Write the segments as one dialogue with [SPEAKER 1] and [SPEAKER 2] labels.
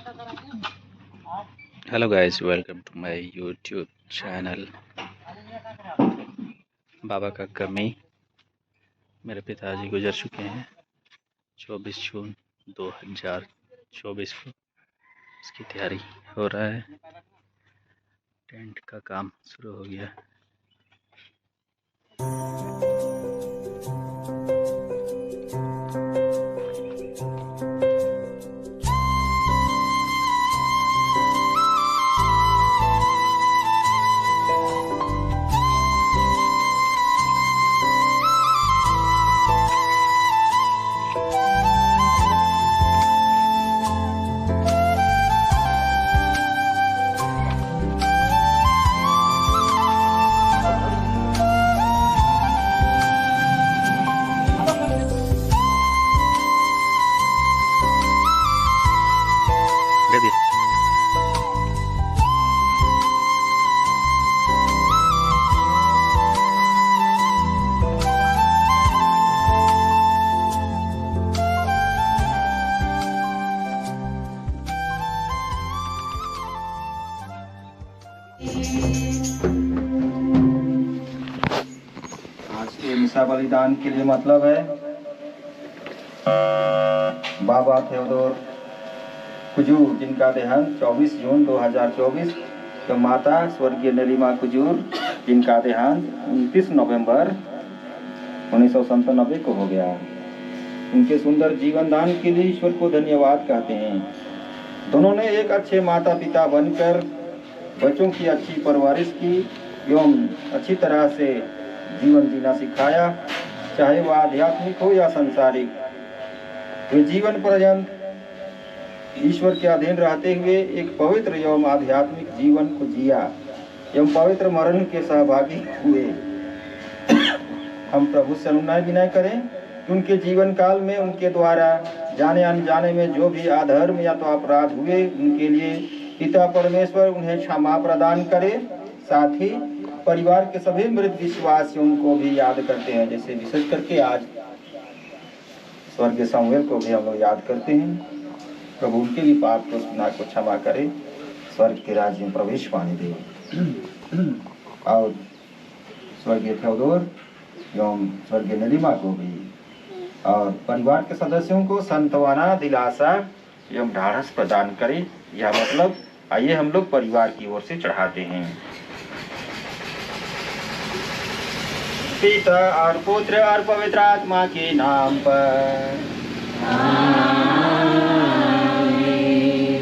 [SPEAKER 1] Hello guys, welcome to my YouTube channel. बाबा का कमी। मेरे पिताजी गुजर चुके हैं 24 जून 2024 को। इसकी तैयारी हो रहा है, टेंट का काम शुरू हो गया। दे दिया।
[SPEAKER 2] आज के मिसा बलिदान के लिए मतलब है बाबा थियोडोर कुजूर, जिनका देहांत 24 जून 2024, तो माता स्वर्गीय नीलिमा कुजूर, जिनका देहांत 29 नवंबर 1997 को हो गया। उनके सुंदर जीवन दान के लिए ईश्वर को धन्यवाद कहते हैं। दोनों ने एक अच्छे माता पिता बनकर बच्चों की अच्छी परवरिश की एवं अच्छी तरह से जीवन जीना सिखाया, चाहे वह आध्यात्मिक हो या संसारिक। वे जीवन पर्यंत ईश्वर के अधीन रहते हुए एक पवित्र एवं आध्यात्मिक जीवन को जिया एवं पवित्र मरण के सहभागी हुए। हम प्रभु से अनुनय विनय करें कि उनके जीवन काल में उनके द्वारा जाने अनजाने में जो भी अधर्म या तो अपराध हुए, उनके लिए पिता परमेश्वर उन्हें क्षमा प्रदान करे। साथ ही परिवार के सभी मृत विश्वासियों को भी याद करते हैं, जैसे विशेष करके आज स्वर्गीय सामुएल को भी हम लोग याद करते हैं। प्रभु उनके भी पाप को गुनाह को क्षमा करे, स्वर्ग के राज्य में प्रवेश पाने दे। और स्वर्गीय थियोडोर एवं स्वर्गीय नीलिमा को भी और परिवार के सदस्यों को सांत्वना, दिलासा एवं ढाढ़स प्रदान करे। यह मतलब आइए हम लोग परिवार की ओर से चढ़ाते हैं। पिता और पुत्र और पवित्र आत्मा के नाम पर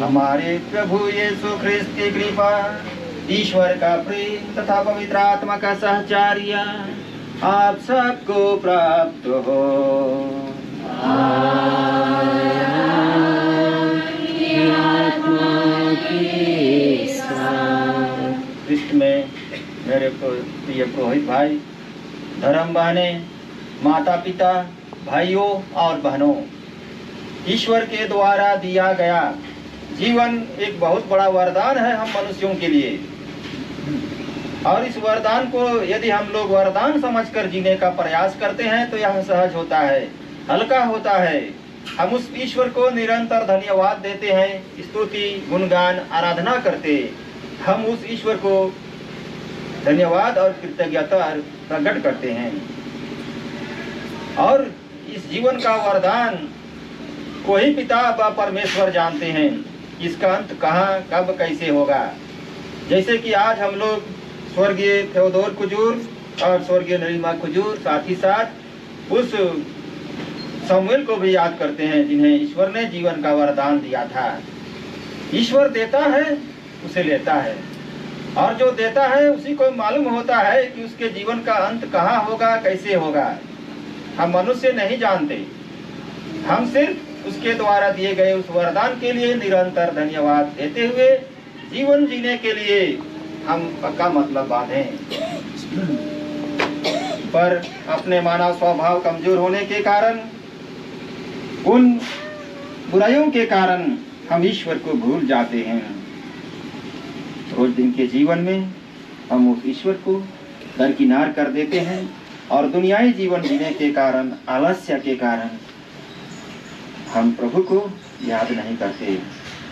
[SPEAKER 2] हमारे प्रभु यीशु ख्रिस्त की कृपा, ईश्वर का प्रेम तथा पवित्र आत्मा का सहचर्य आप सबको प्राप्त हो। ख्रिस्त में मेरे प्रिय पुरोहित भाई, धर्म बहनें, माता पिता, भाइयों और बहनों, ईश्वर के द्वारा दिया गया जीवन एक बहुत बड़ा वरदान है हम मनुष्यों के लिए। और इस वरदान को यदि हम लोग वरदान समझकर जीने का प्रयास करते हैं तो यह सहज होता है, हल्का होता है। हम उस ईश्वर को निरंतर धन्यवाद देते हैं, स्तुति, गुणगान, आराधना करते। हम उस ईश्वर को धन्यवाद और कृतज्ञता प्रकट करते हैं। और इस जीवन का वरदान को ही पिता व परमेश्वर जानते हैं, इसका अंत कहाँ, कब, कैसे होगा। जैसे कि आज हम लोग स्वर्गीय थियोडोर कुजूर और स्वर्गीय नीलिमा कुजूर, साथ ही साथ उस सामुएल को भी याद करते हैं, जिन्हें ईश्वर ने जीवन का वरदान दिया था। ईश्वर देता है, उसे लेता है, और जो देता है उसी को मालूम होता है कि उसके जीवन का अंत कहाँ होगा, कैसे होगा। हम मनुष्य नहीं जानते, हम सिर्फ उसके द्वारा दिए गए उस वरदान के लिए निरंतर धन्यवाद देते हुए जीवन जीने के लिए हम पक्का मतलब बांधें। पर अपने मानव स्वभाव कमजोर होने के कारण, उन बुराइयों के कारण हम ईश्वर को भूल जाते हैं। रोज दिन के जीवन में हम उस ईश्वर को दरकिनार कर देते हैं और दुनियाई जीवन जीने के कारण, आलस्य के कारण हम प्रभु को याद नहीं करते।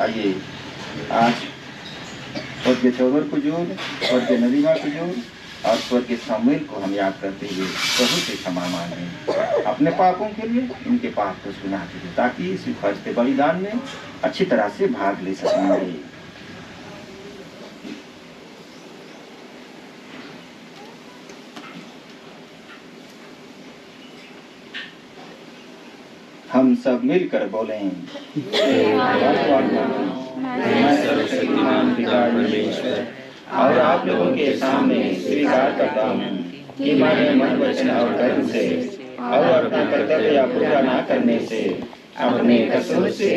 [SPEAKER 2] आइए आज स्वर्गीय थेओदोर कुजूर, स्वर्गीय नदीमा कुजूर और स्वर्गीय सामुएल को हम याद करते हुए प्रभु से क्षमा मांगें अपने पापों के लिए, इनके पाप को सुना दीजिए ताकि इस फरिश्ते बलिदान में अच्छी तरह से भाग ले सकेंगे। हम सब मिलकर बोलें, मैं सर्वशक्तिमान पिता परमेश्वर और आप लोगों के सामने स्वीकार करता हूँ कि मैंने मन, वचन और कर्म से और अपना कर्तव्य पूरा न करने से, अपने कसूर से,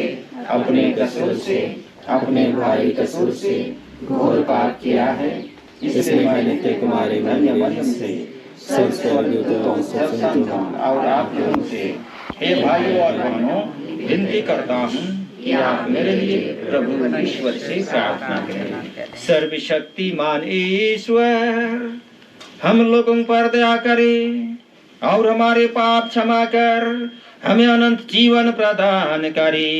[SPEAKER 2] अपने भाई कसूर से घोर पाप किया है। इसलिए मैंने तुम्हारे मन से सब स्वर्गदूतों, सब संतों और आप लोगों से, हे भाइयों और बहनों, विनती करता हूँ कि आप मेरे लिए प्रभु ईश्वर से प्रार्थना करें। सर्वशक्तिमान ईश्वर हम लोगों पर दया करे और हमारे पाप क्षमा कर हमें अनंत जीवन प्रदान करे।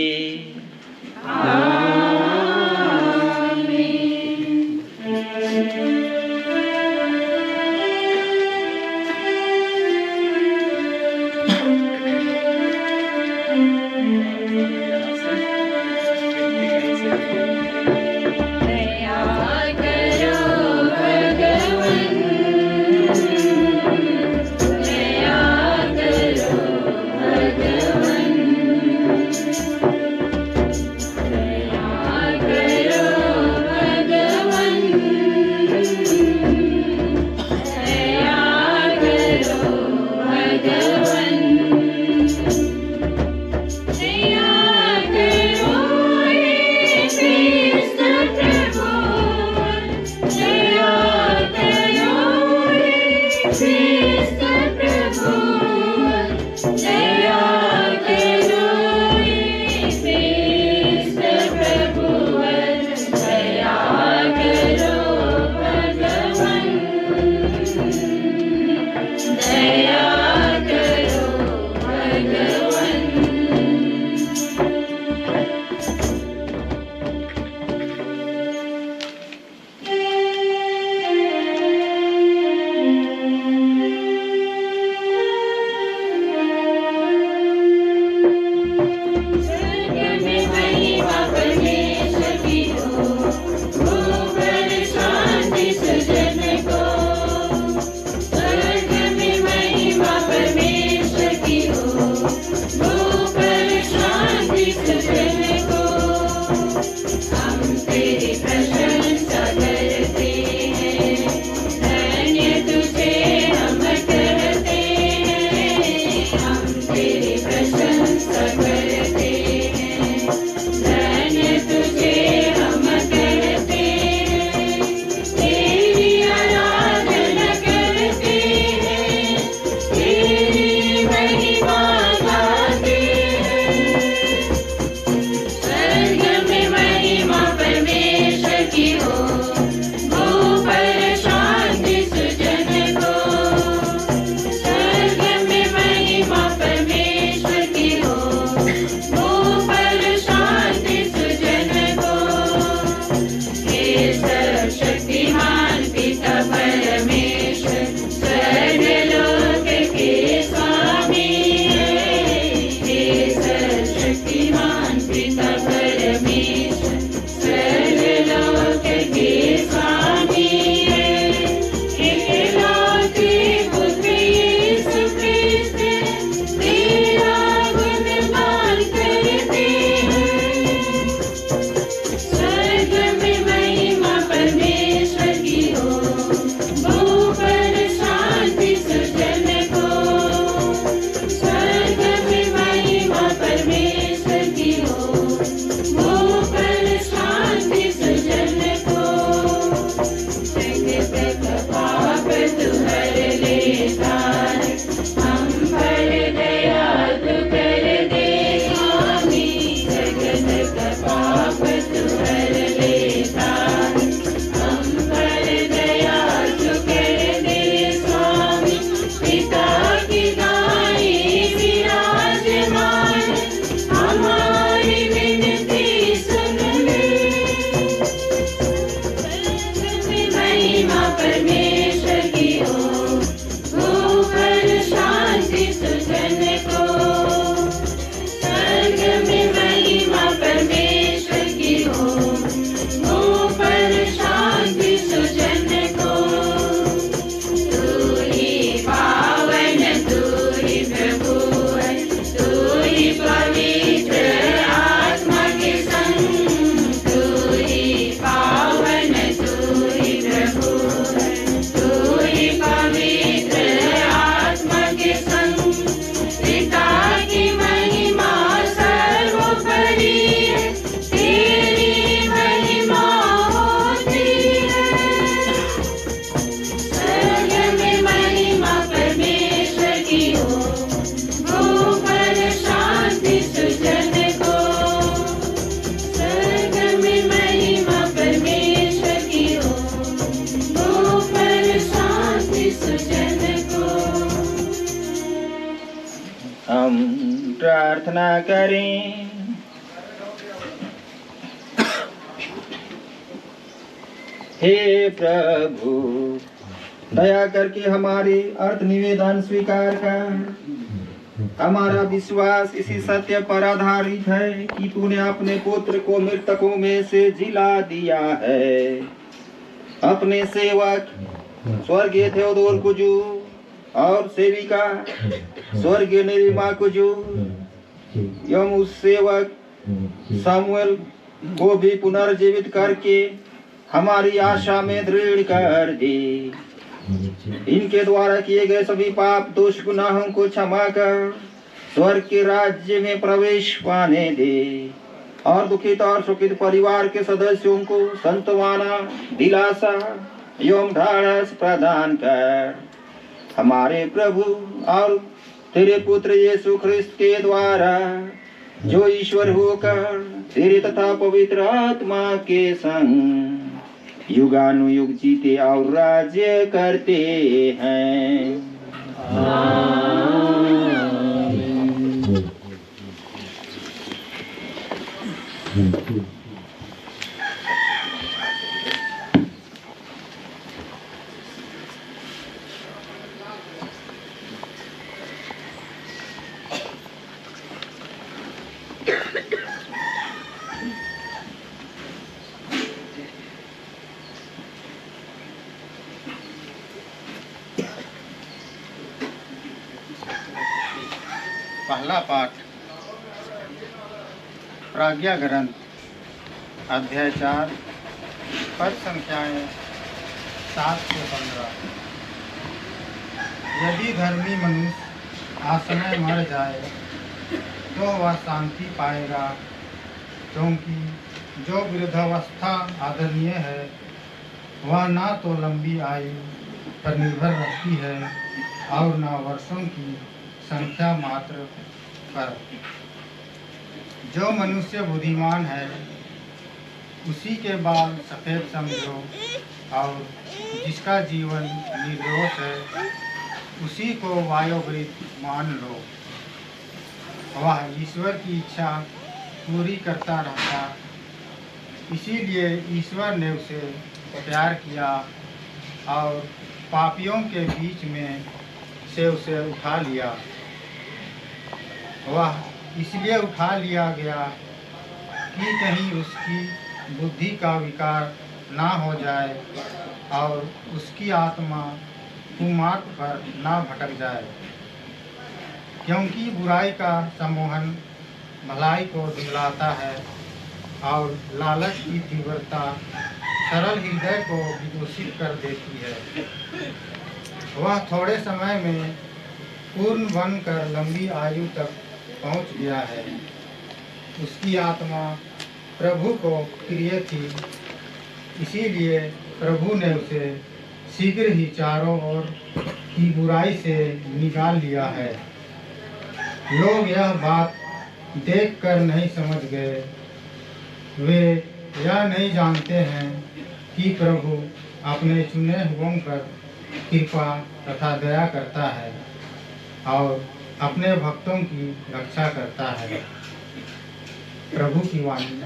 [SPEAKER 2] दया करें। हे प्रभु, दया करके हमारे अर्थ निवेदन स्वीकार कर। हमारा विश्वास इसी सत्य पर आधारित है कि तूने अपने पुत्र को मृतकों में से जिला दिया है। अपने सेवक स्वर्गीय थेओदोर कुजू और सेविका स्वर्गीय निरिमा कुजू एवं उस सेवक सामुएल को भी पुनर्जीवित करके हमारी आशा में दृढ़ कर दे। इनके द्वारा किए गए सभी पाप दोष गुनाहों को क्षमा कर स्वर्ग के राज्य में प्रवेश पाने दे और दुखित और सुखित परिवार के सदस्यों को संतवाना दिलासा एवं ढाढ़स प्रदान कर। हमारे प्रभु और तेरे पुत्र यीशु ख्रिस्त के द्वारा जो ईश्वर होकर तेरे तथा पवित्र आत्मा के संग युगानुयुग जीते और राज्य करते हैं।
[SPEAKER 3] पहला पाठ प्राज्ञा ग्रंथ अध्याय 4 पद संख्याएं 7 से 15। यदि धर्मी मनुष्य आसमय मर जाए तो वह शांति पाएगा, क्योंकि जो वृद्धावस्था आदरणीय है वह ना तो लंबी आयु पर निर्भर रहती है और न वर्षों की संख्या मात्र पर। जो मनुष्य बुद्धिमान है उसी के बाल सफ़ेद समझो, और जिसका जीवन निर्दोष है उसी को वायोवृत मान लो। वह ईश्वर की इच्छा पूरी करता रहता, इसीलिए ईश्वर ने उसे प्यार किया और पापियों के बीच में से उसे उठा लिया। वह इसलिए उठा लिया गया कि कहीं उसकी बुद्धि का विकार ना हो जाए और उसकी आत्मा कुमार्ग पर ना भटक जाए, क्योंकि बुराई का सम्मोहन भलाई को दिलाता है और लालच की तीव्रता सरल हृदय को विदूषित कर देती है। वह थोड़े समय में पूर्ण बनकर लंबी आयु तक पहुंच गया है। उसकी आत्मा प्रभु को प्रिय थी, इसीलिए प्रभु ने उसे शीघ्र ही चारों ओर की बुराई से निकाल लिया है। लोग यह बात देखकर नहीं समझ गए, वे यह नहीं जानते हैं कि प्रभु अपने चुने हुओं पर कृपा तथा दया करता है और अपने भक्तों की रक्षा करता है। प्रभु की वाणी।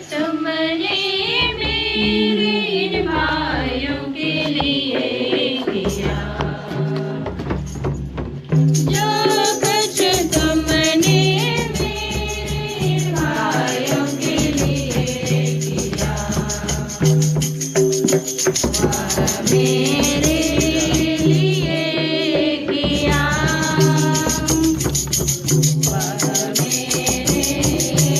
[SPEAKER 4] तुमने मेरे इन भाइयों के लिए किया, जो कुछ तुमने मेरे इन भाइयों के लिए किया, वह मेरे लिए किया, वह मेरे लिए किया।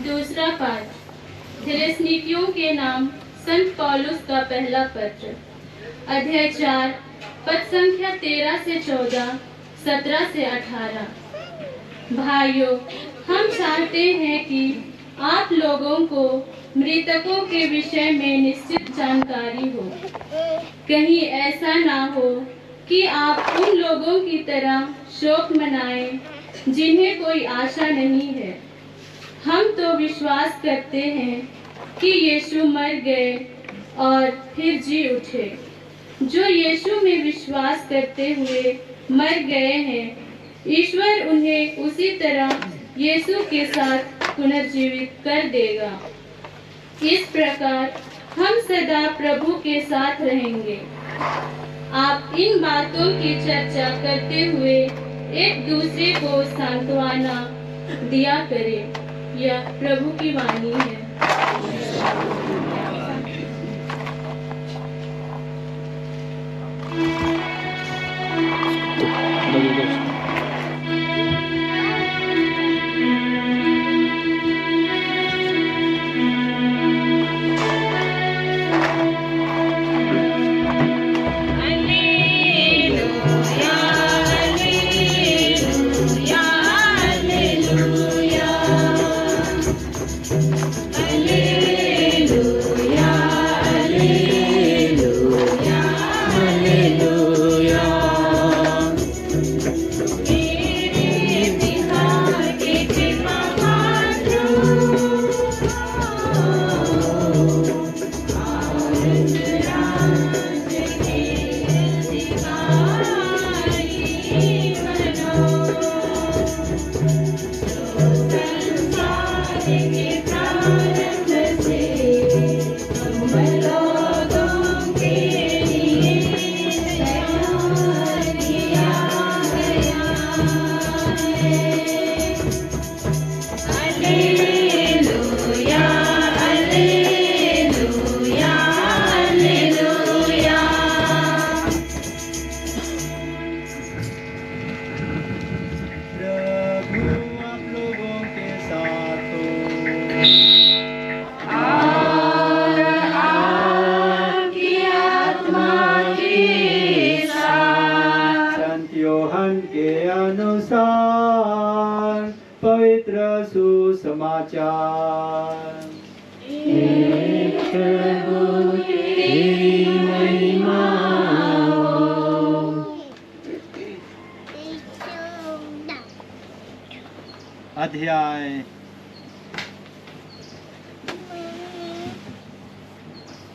[SPEAKER 5] दूसरा पाठ थिस्सलुनीकियों के नाम संत पौलुस का पहला पत्र, अध्याय 4, पद संख्या 13 से 14, 17 से 18। भाइयों, हम चाहते हैं कि आप लोगों को मृतकों के विषय में निश्चित जानकारी हो। कहीं ऐसा ना हो कि आप उन लोगों की तरह शोक मनाएं जिन्हें कोई आशा नहीं है। हम तो विश्वास करते हैं कि यीशु मर गए और फिर जी उठे। जो यीशु में विश्वास करते हुए मर गए हैं, ईश्वर उन्हें उसी तरह यीशु के साथ पुनर्जीवित कर देगा। इस प्रकार हम सदा प्रभु के साथ रहेंगे। आप इन बातों की चर्चा करते हुए एक दूसरे को सांत्वना दिया करें। यह प्रभु की वाणी है।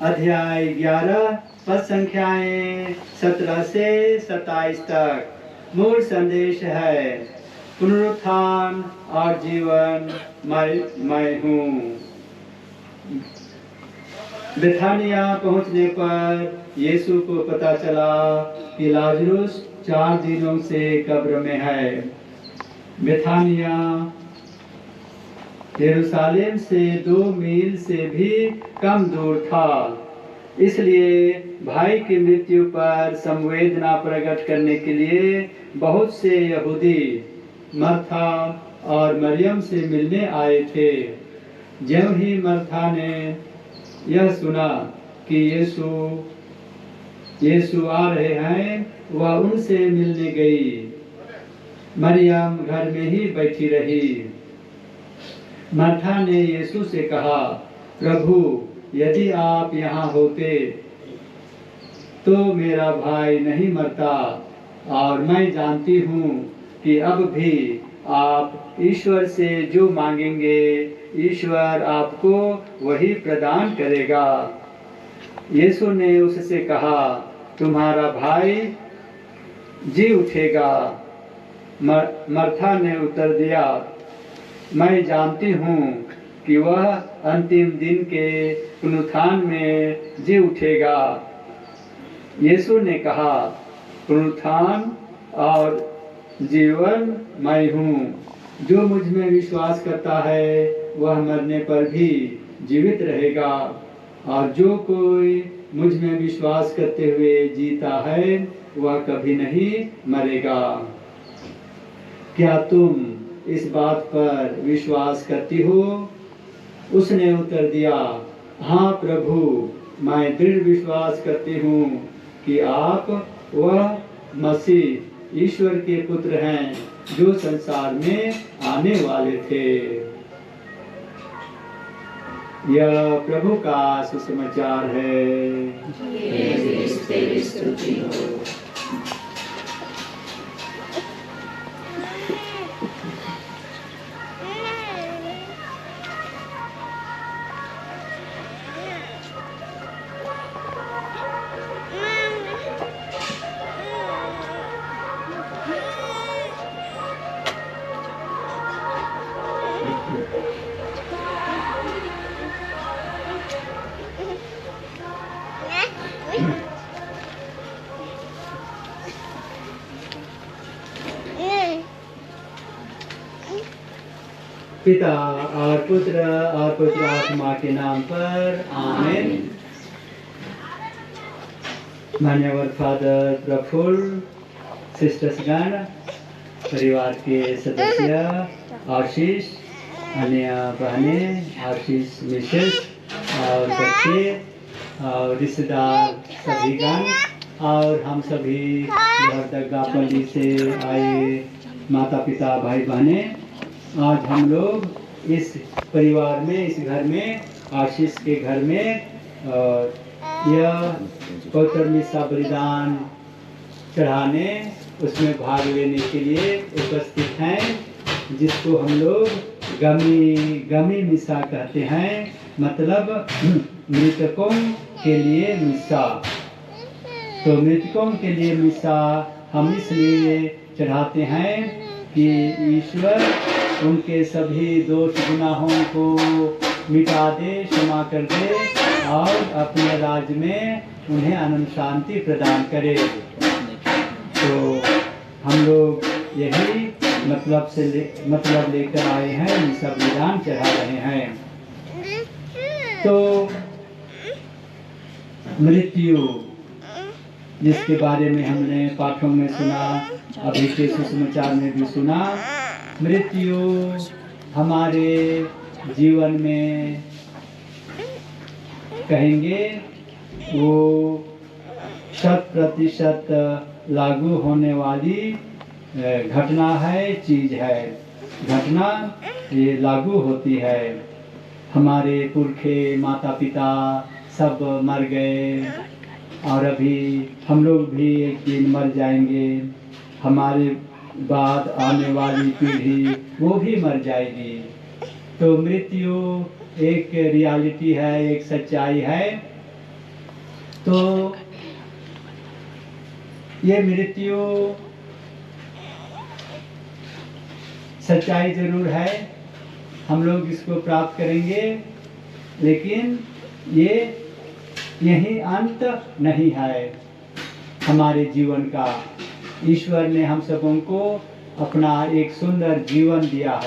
[SPEAKER 6] अध्याय 11 पद संख्याएं 17 से 27 तक। मूल संदेश है पुनरुत्थान और जीवन मैं हूँ। बेथानिया पहुँचने पर यीशु को पता चला कि लाजरुस 4 दिनों से कब्र में है। बेथानिया यरूशलेम से 2 मील से भी कम दूर था। इसलिए भाई की मृत्यु पर संवेदना प्रकट करने के लिए बहुत से यहूदी मर्था और मरियम से मिलने आए थे। जब ही मर्था ने यह सुना कि यीशु आ रहे हैं, वह उनसे मिलने गई। मरियम घर में ही बैठी रही। मर्था ने यीशु से कहा, प्रभु, यदि आप यहाँ होते तो मेरा भाई नहीं मरता। और मैं जानती हूँ कि अब भी आप ईश्वर से जो मांगेंगे, ईश्वर आपको वही प्रदान करेगा। यीशु ने उससे कहा, तुम्हारा भाई जी उठेगा। मर्था ने उत्तर दिया, मैं जानती हूँ कि वह अंतिम दिन के पुनरुत्थान में जी उठेगा। यीशु ने कहा, पुनरुत्थान और जीवन मैं हूँ। जो मुझ में विश्वास करता है वह मरने पर भी जीवित रहेगा, और जो कोई मुझ में विश्वास करते हुए जीता है वह कभी नहीं मरेगा। क्या तुम इस बात पर विश्वास करती हो उसने उत्तर दिया, हाँ प्रभु, मैं दृढ़ विश्वास करती हूँ कि आप वह मसीह ईश्वर के पुत्र हैं जो संसार में आने वाले थे। यह प्रभु का सुसमाचार है।
[SPEAKER 4] तेरी स्तुति हो।
[SPEAKER 6] पिता और पुत्र आत्मा के नाम पर आमीन। मान्यवर फादर प्रफुल्ल, सिस्टर्सगण, परिवार के सदस्य, आशीष, अन्य बहनें, आशीष मिसेस और बच्चे और रिश्तेदार सभीगण और हम सभी दग्गापल्ली से आए माता पिता भाई बहनें, आज हम लोग इस परिवार में, इस घर में, आशीष के घर में यह पवित्र मिसा बलिदान चढ़ाने, उसमें भाग लेने के लिए उपस्थित हैं, जिसको हम लोग गमी मिसा कहते हैं, मतलब मृतकों के लिए मिसा। तो मृतकों के लिए मिसा हम इसलिए चढ़ाते हैं कि ईश्वर उनके सभी दोष गुनाहों को मिटा दे, क्षमा कर दे और अपने राज्य में उन्हें अनंत शांति प्रदान करे। तो हम लोग यही मतलब लेकर आए हैं, मिसा बलिदान चढ़ा रहे हैं। तो मृत्यु, जिसके बारे में हमने पाठों में सुना, अभी के सुसमाचार में भी सुना, मृत्यु हमारे जीवन में कहेंगे वो 100% लागू होने वाली घटना है, चीज है। घटना ये लागू होती है। हमारे पुरखे माता पिता सब मर गए और अभी हम लोग भी एक दिन मर जाएंगे। हमारे बाद आने वाली पीढ़ी वो भी मर जाएगी। तो मृत्यु एक रियलिटी है, एक सच्चाई है। तो ये मृत्यु सच्चाई जरूर है, हम लोग इसको प्राप्त करेंगे, लेकिन ये यही अंत नहीं है हमारे जीवन का। ईश्वर ने हम सबों को अपना एक सुंदर जीवन दिया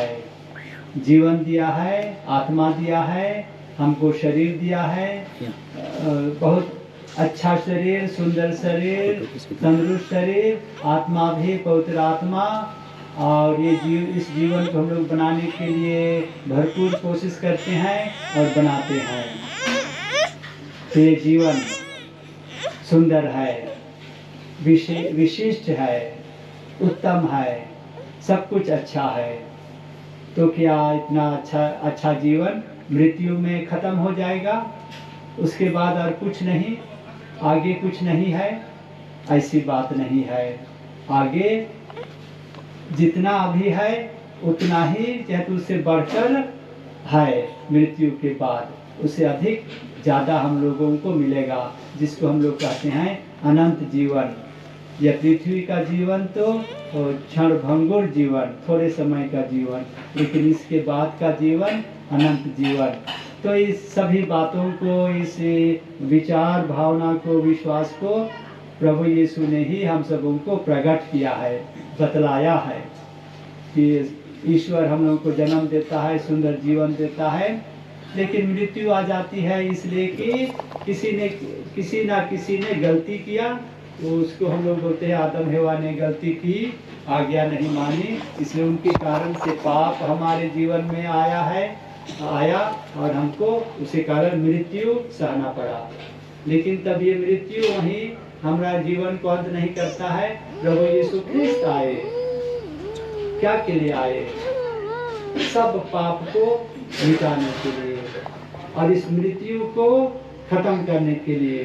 [SPEAKER 6] है, आत्मा दिया है, हमको शरीर दिया है, बहुत अच्छा शरीर, सुंदर शरीर, तंदुरुस्त शरीर, आत्मा भी पवित्र आत्मा। और ये इस जीवन को हम लोग बनाने के लिए भरपूर कोशिश करते हैं और बनाते हैं। तो ये जीवन सुंदर है, विशिष्ट है, उत्तम है, सब कुछ अच्छा है। तो क्या इतना अच्छा जीवन मृत्यु में खत्म हो जाएगा? उसके बाद और कुछ नहीं, आगे कुछ नहीं है? ऐसी बात नहीं है। आगे जितना अभी है उतना ही, चाहे तो उससे बढ़कर है मृत्यु के बाद, उससे अधिक ज़्यादा हम लोगों को मिलेगा, जिसको हम लोग कहते हैं अनंत जीवन। यह पृथ्वी का जीवन तो क्षणभंगुर जीवन, थोड़े समय का जीवन, लेकिन इसके बाद का जीवन अनंत जीवन। तो इस सभी बातों को, इस विचार भावना को, विश्वास को प्रभु यीशु ने ही हम सबों को प्रकट किया है, बतलाया है कि ईश्वर हम लोगों को जन्म देता है, सुंदर जीवन देता है, लेकिन मृत्यु आ जाती है इसलिए कि किसी ने गलती किया। तो उसको हम लोग बोलते हैं आदम हवा ने गलती की, आज्ञा नहीं मानी, इसलिए उनके कारण से पाप हमारे जीवन में आया है आया और हमको उसी कारण मृत्यु सहना पड़ा। लेकिन तब ये मृत्यु वहीं हमारा जीवन को अंत नहीं करता है। प्रभु यीशु ख्रिस्त आए, क्या के लिए आए? सब पाप को मिटाने के लिए और इस मृत्यु को खत्म करने के लिए।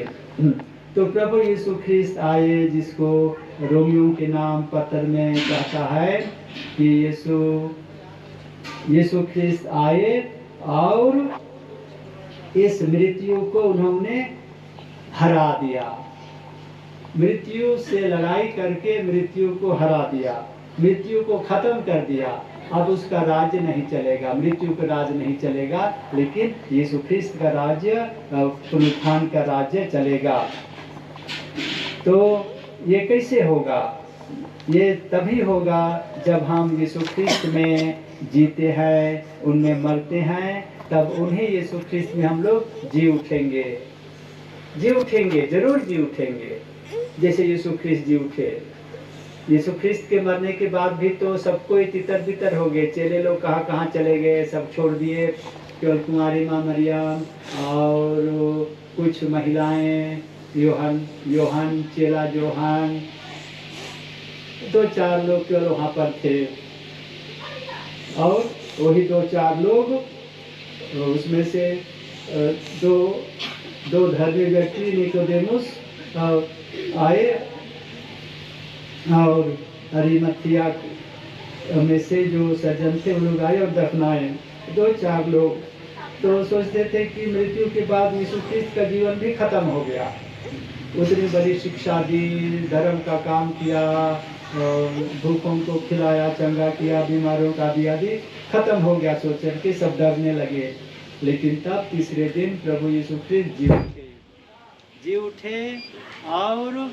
[SPEAKER 6] तो प्रभु यीशु ख्रिस्त आए, जिसको रोमियो के नाम पत्र में कहता है कि यीशु ख्रिस्त आए और इस मृत्यु को उन्होंने हरा दिया। मृत्यु से लड़ाई करके मृत्यु को हरा दिया, मृत्यु को खत्म कर दिया। अब उसका राज्य नहीं चलेगा, मृत्यु का राज्य नहीं चलेगा, लेकिन यीशु ख्रिस्त का राज्य, पुनरुत्थान का राज्य चलेगा। तो ये कैसे होगा? ये तभी होगा जब हम यीशु ख्रिस्त में जीते हैं, उनमें मरते हैं, तब उन्हीं यीशु ख्रिस्त में हम लोग जी उठेंगे, जरूर जी उठेंगे, जैसे यीशु ख्रिस्त जी उठे। यीशु ख्रिस्त के मरने के बाद भी तो सबको तितर बितर हो गए। चेले लोग कहाँ चले गए, सब छोड़ दिए। केवल कुंवारी माँ मरियम और कुछ महिलाएं, योहन चेला जोहान, 2-4 लोग केवल वहाँ पर थे। और वही 2-4 लोग, उसमें से दो धर्मी व्यक्ति निकोदेमुस आए और अरिमथिया में से जो सज्जन थे वो लोग आए और दफनाए। 2-4 लोग तो सोचते थे कि मृत्यु के बाद यीशु ख्रिस्त का जीवन भी खत्म हो गया। उसने बड़ी शिक्षा दी, धर्म का काम किया, भूखों को खिलाया, चंगा किया, बीमारों का दिया दी, खत्म हो गया। सोच के सब डरने लगे। लेकिन तब तीसरे दिन प्रभु यीशु ख्रिस्त जी उठे और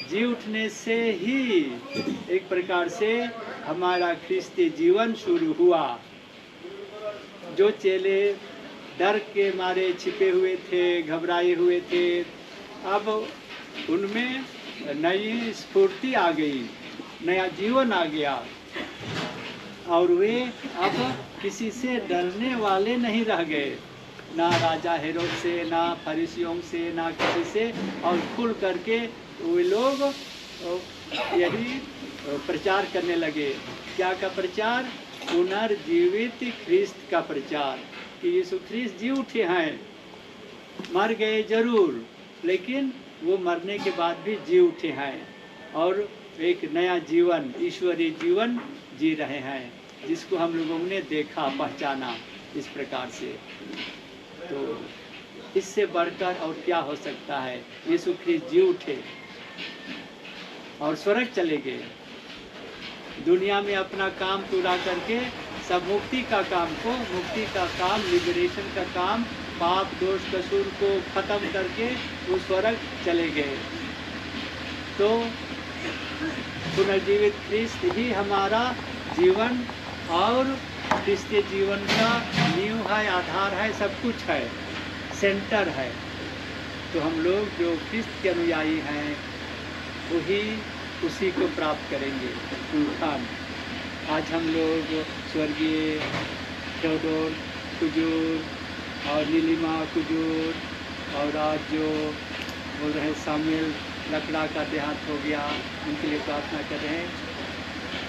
[SPEAKER 6] जी उठने से ही एक प्रकार से हमारा ख्रिस्ती जीवन शुरू हुआ। जो चेले डर के मारे छिपे हुए थे, घबराए हुए थे, अब उनमें नई स्फूर्ति आ गई, नया जीवन आ गया और वे अब किसी से डरने वाले नहीं रह गए, ना राजा हेरोद से, ना फरीसियों से, ना किसी से। और खुल करके वे लोग यही प्रचार करने लगे। क्या का प्रचार? पुनर्जीवित ख्रिस्त का प्रचार, कि यीशु ख्रिस्त जी उठे हैं, मर गए जरूर, लेकिन वो मरने के बाद भी जी उठे हैं और एक नया जीवन, ईश्वरीय जीवन जी रहे हैं, जिसको हम लोगों ने देखा, पहचाना इस प्रकार से। तो इससे बढ़कर और क्या हो सकता है? यीशु ख्रिस्त जी उठे और स्वर्ग चले गए, दुनिया में अपना काम पूरा करके सब मुक्ति का काम, लिबरेशन का काम, पाप दोष कसूर को खत्म करके वो स्वर्ग चले गए। तो पुनर्जीवित ख्रिस्त ही हमारा जीवन और क्रिस्तीय जीवन का नींव है, आधार है, सब कुछ है, सेंटर है। तो हम लोग जो ख्रिस्त के अनुयायी हैं वही उसी को प्राप्त करेंगे, पुनरुत्थान। आज हम लोग स्वर्गीय थेओडोर कुजूर और नीलिमा कुजूर और आज जो बोल रहे सामुएल लकड़ा का देहांत हो गया, उनके लिए प्रार्थना कर रहे हैं।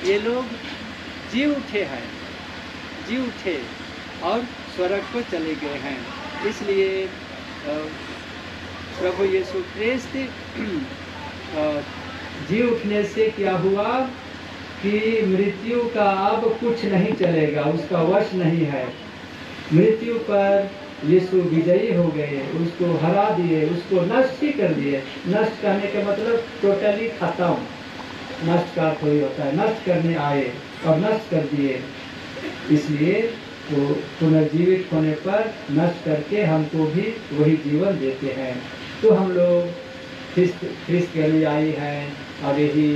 [SPEAKER 6] ये लोग जी उठे और स्वर्ग को चले गए हैं। इसलिए प्रभु यीशु ख्रिस्त जी उठने से क्या हुआ कि मृत्यु का अब कुछ नहीं चलेगा, उसका वश नहीं है। मृत्यु पर यीशु विजयी हो गए, उसको हरा दिए, उसको नष्ट ही कर दिए। नष्ट करने का मतलब टोटली खत्म। नष्ट का कोई होता है, नष्ट करने आए और नष्ट कर दिए। इसलिए वो पुनर्जीवित होने पर नष्ट करके हमको भी वही जीवन देते हैं। तो हम लोग ख्रिस्त के अनुयायी हैं और यही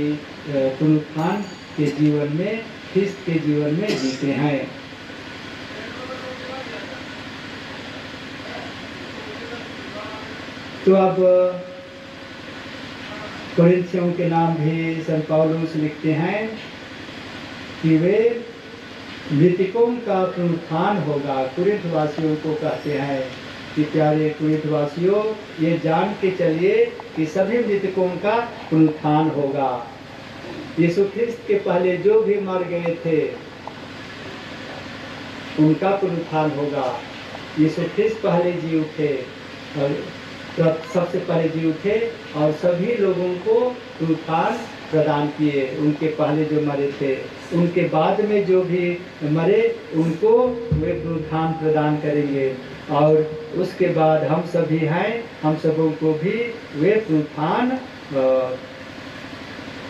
[SPEAKER 6] पुनरुत्थान के जीवन में, ख्रिस्त के जीवन में जीते हैं। तो अब कोरिन्थियों के नाम भी संत पौलुस लिखते हैं कि वे मृतकों का पुनरुत्थान होगा। कुरिन्थ वासियों को कहते हैं कि प्यारे कुरिन्थ वासियों, ये जान के चलिए कि सभी मृतकों का पुनरुत्थान होगा। यीशु ख्रिस्त के पहले जो भी मर गए थे उनका पुनरुत्थान होगा। यीशु ख्रिस्त पहले जी उठे और सबसे पहले जी उठे और सभी लोगों को पुनरुत्थान प्रदान किए। उनके पहले जो मरे थे, उनके बाद में जो भी मरे उनको वे पुनरुत्थान प्रदान करेंगे। और उसके बाद हम सभी हैं, हम सबों को भी वे पुनरुत्थान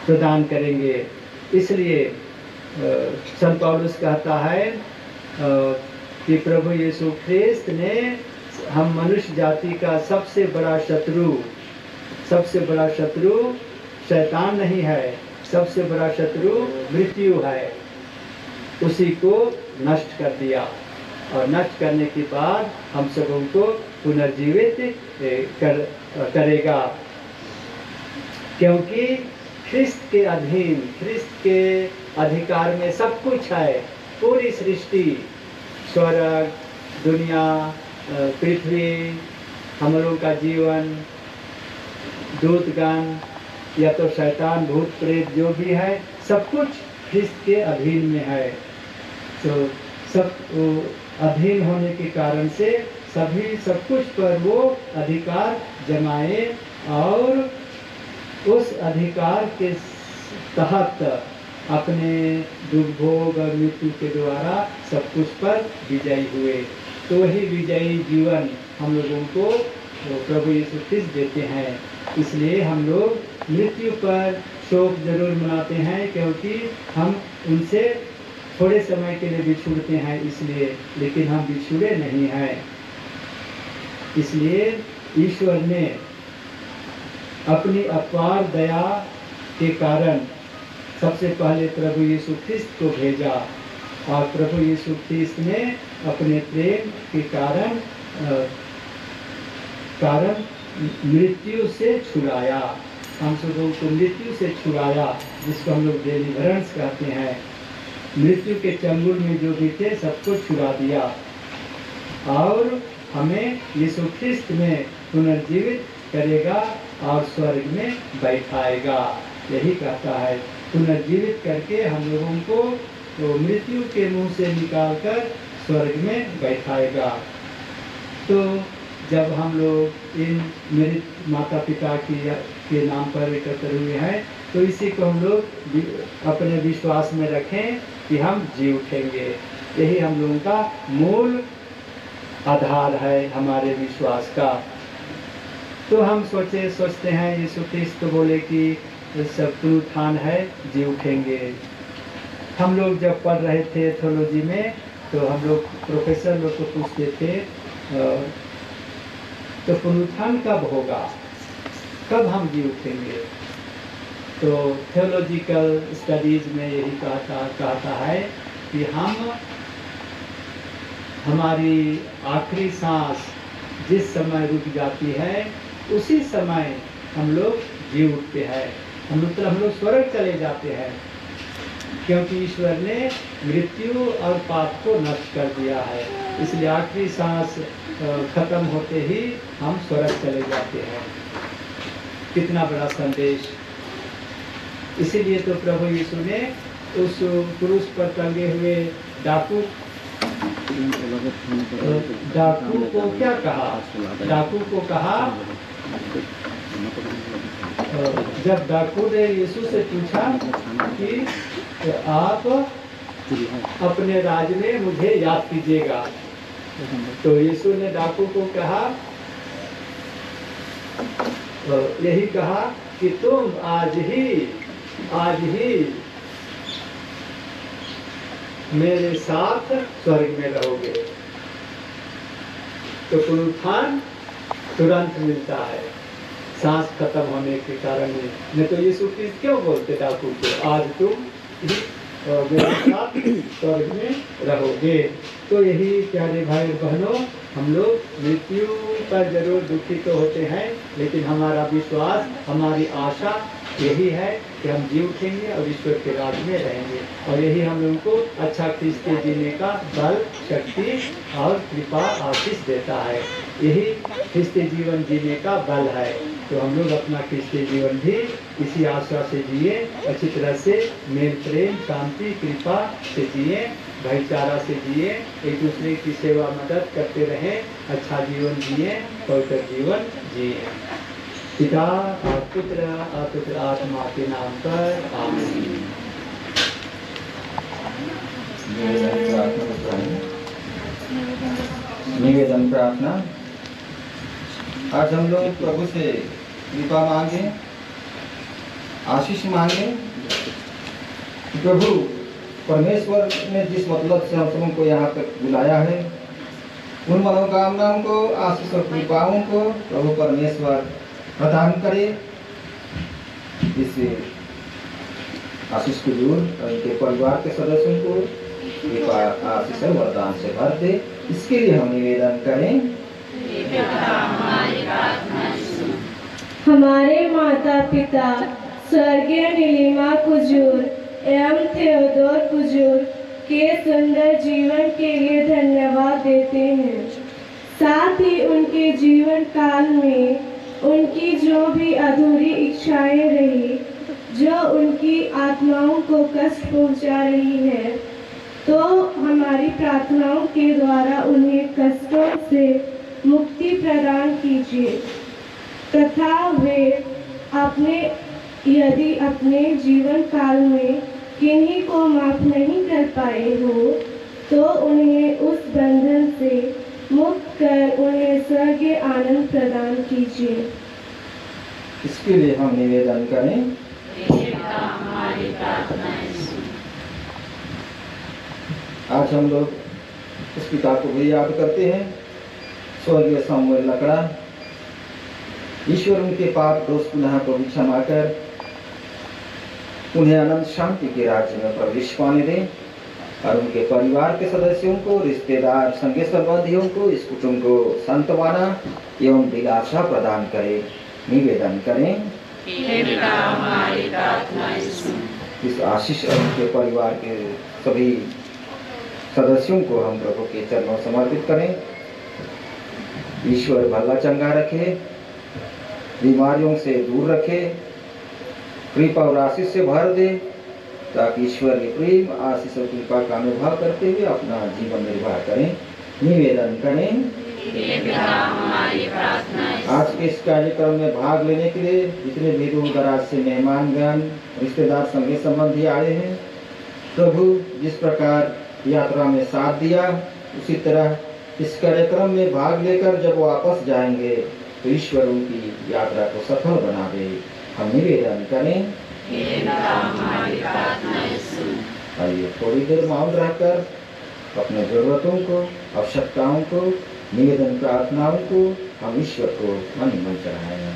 [SPEAKER 6] प्रदान करेंगे। इसलिए संत पौलुस कहता है कि प्रभु यीशु ख्रिस्त ने हम मनुष्य जाति का सबसे बड़ा शत्रु शैतान नहीं है, सबसे बड़ा शत्रु मृत्यु है, उसी को नष्ट कर दिया। और नष्ट करने के बाद हम सबों को पुनर्जीवित करेगा, क्योंकि ख्रिस्त के अधीन, ख्रिस्त के अधिकार में सब कुछ है। पूरी सृष्टि, स्वर्ग, दुनिया, पृथ्वी, हम लोगों का जीवन, दूतगण या तो शैतान, भूत प्रेत जो भी है, सब कुछ ख्रिस्त के अधीन में है। तो सब अधीन होने के कारण से सभी सब कुछ पर वो अधिकार जमाए और उस अधिकार के तहत अपने दुर्भोग और मृत्यु के द्वारा सब कुछ पर विजयी हुए। तो वही विजयी जीवन हम लोगों को प्रभु यीशु ख्रिस्त देते हैं। इसलिए हम लोग मृत्यु पर शोक जरूर मनाते हैं, क्योंकि हम उनसे थोड़े समय के लिए बिछुड़ते हैं इसलिए, लेकिन हम बिछुड़े नहीं हैं। इसलिए ईश्वर ने अपनी अपार दया के कारण सबसे पहले प्रभु यीशु ख्रिस्त को भेजा, और प्रभु यीशु ख्रिस्त ने अपने प्रेम के कारण मृत्यु से छुड़ाया, हम सबों को मृत्यु से छुड़ाया, जिसको हम लोग डेलिवरेंस कहते हैं। मृत्यु के चंगुल में जो भी थे सबको छुड़ा दिया और हमें यीशु ख्रिस्त में पुनर्जीवित करेगा और स्वर्ग में बैठाएगा। यही कहता है, पुनर्जीवित करके हम लोगों को तो मृत्यु के मुंह से निकालकर स्वर्ग में बैठाएगा। तो जब हम लोग इन मेरे माता पिता के नाम पर एकत्र हुए हैं, तो इसी को हम लोग अपने विश्वास में रखें कि हम जी उठेंगे। यही हम लोगों का मूल आधार है हमारे विश्वास का। तो हम सोचते हैं यीशु ख्रिस्त तो बोले कि सब पुनरुत्थान है, जी उठेंगे। हम लोग जब पढ़ रहे थे थियोलॉजी में, तो हम लोग प्रोफेसर लोग को पूछते थे तो पुनरुत्थान कब होगा, कब हम जी उठेंगे। तो थियोलॉजिकल स्टडीज में यही कहता है कि हम हमारी आखिरी सांस जिस समय रुक जाती है उसी समय हम लोग जी उठते हैं, हम लोग स्वर्ग चले जाते हैं, क्योंकि ईश्वर ने मृत्यु और पाप को नष्ट कर दिया है। इसलिए आखिरी सांस खत्म होते ही हम स्वर्ग चले जाते हैं। कितना बड़ा संदेश। इसीलिए तो प्रभु यीशु ने उस क्रूस पर टंगे हुए डाकू को क्या कहा, डाकू को कहा, जब डाकू ने यीशु से पूछा कि आप अपने राज में मुझे याद कीजिएगा, तो यीशु ने डाकू को कहा, यही कहा कि तुम आज ही मेरे साथ स्वर्ग में रहोगे। तो पुनरुत्थान तुरंत मिलता है सांस खत्म होने के कारण नहीं तो यीशु ख्रिस्त क्यों बोलते डाकू को, आज तुम मेरे साथ स्वर्ग में रहोगे। तो यही प्यारे भाई बहनों, हम लोग मृत्यु पर जरूर दुखी तो होते हैं, लेकिन हमारा विश्वास, हमारी आशा यही है कि हम जी उठेंगे और ईश्वर के राज में रहेंगे, और यही हम लोगों को अच्छा क्रिस्ती जीने का बल, शक्ति और कृपा आशीष देता है। यही क्रिस्ती जीवन जीने का बल है। तो हम लोग अपना क्रिस्ती जीवन भी इसी आशा से जिए, अच्छी तरह से मेल प्रेम शांति कृपा से जिए, भाईचारा से जिए, एक दूसरे की सेवा मदद करते रहें, अच्छा जीवन जिए, पवित्र जीवन जिए। पिता और पुत्र आत्मा के नाम पर आमीन।
[SPEAKER 2] निवेदन प्रार्थना। आज हम लोग प्रभु से कृपा मांगे, आशीष मांगे। प्रभु परमेश्वर ने जिस मतलब से हम सबों को यहाँ तक बुलाया है, उन मनोकामनाओं को, आशीष और कृपाओं को प्रभु परमेश्वर प्रदान करे। इस आशीष को दूर और उनके परिवार के सदस्यों को कृपा आशीष और वरदान से भर दे। इसके लिए हम निवेदन करें।
[SPEAKER 7] हमारे माता पिता स्वर्गीय नीलिमा कुजूर एवं थियोडोर कुजूर के सुंदर जीवन के लिए धन्यवाद देते हैं। साथ ही उनके जीवन काल में उनकी जो भी अधूरी इच्छाएं रही, जो उनकी आत्माओं को कष्ट पहुंचा रही है, तो हमारी प्रार्थनाओं के द्वारा उन्हें कष्टों से मुक्ति प्रदान कीजिए तथा वे यदि अपने जीवन काल में किन्हीं को माफ नहीं कर पाए हो, तो उन्हें उस बंधन से मुक्त कर उन्हें स्वर्गीय आनंद प्रदान कीजिए।
[SPEAKER 2] इसके लिए हम निवेदन करें। आज हम लोग उस पिता को भी याद करते हैं, स्वर्गीय सामुएल लकड़ा। ईश्वर उनके पाप दोष पुनः को क्षमा कर उन्हें अनंत शांति के राज्य में प्रवेश पाने दें, और उनके परिवार के सदस्यों को, रिश्तेदार, संगी संबंधियों को, इस कुटुंब को सांत्वना एवं दिलासा प्रदान करें। निवेदन करें। इस आशीष और उनके परिवार के सभी सदस्यों को हम प्रभु के चरणों समर्पित करें। ईश्वर भला चंगा रखे, बीमारियों से दूर रखे, कृपा और आशीष से भर दे, ताकि ईश्वर के प्रेम, आशीष और कृपा का अनुभव करते हुए अपना जीवन निर्वाह करें। निवेदन करें। आज के इस कार्यक्रम में भाग लेने के लिए जितने भी दूर दराज से मेहमानगण, रिश्तेदार, संगी संबंधी आए हैं, प्रभु जिस प्रकार यात्रा में साथ दिया, उसी तरह इस कार्यक्रम में भाग लेकर जब वापस जाएंगे तो ईश्वर उनकी यात्रा को सफल बना दे। हम निवेदन करें। आइए थोड़ी देर मौन रहकर अपने जरूरतों को, आवश्यकताओं को, निवेदन प्रार्थनाओं को हम ईश्वर को मन ही मन चढ़ाएं।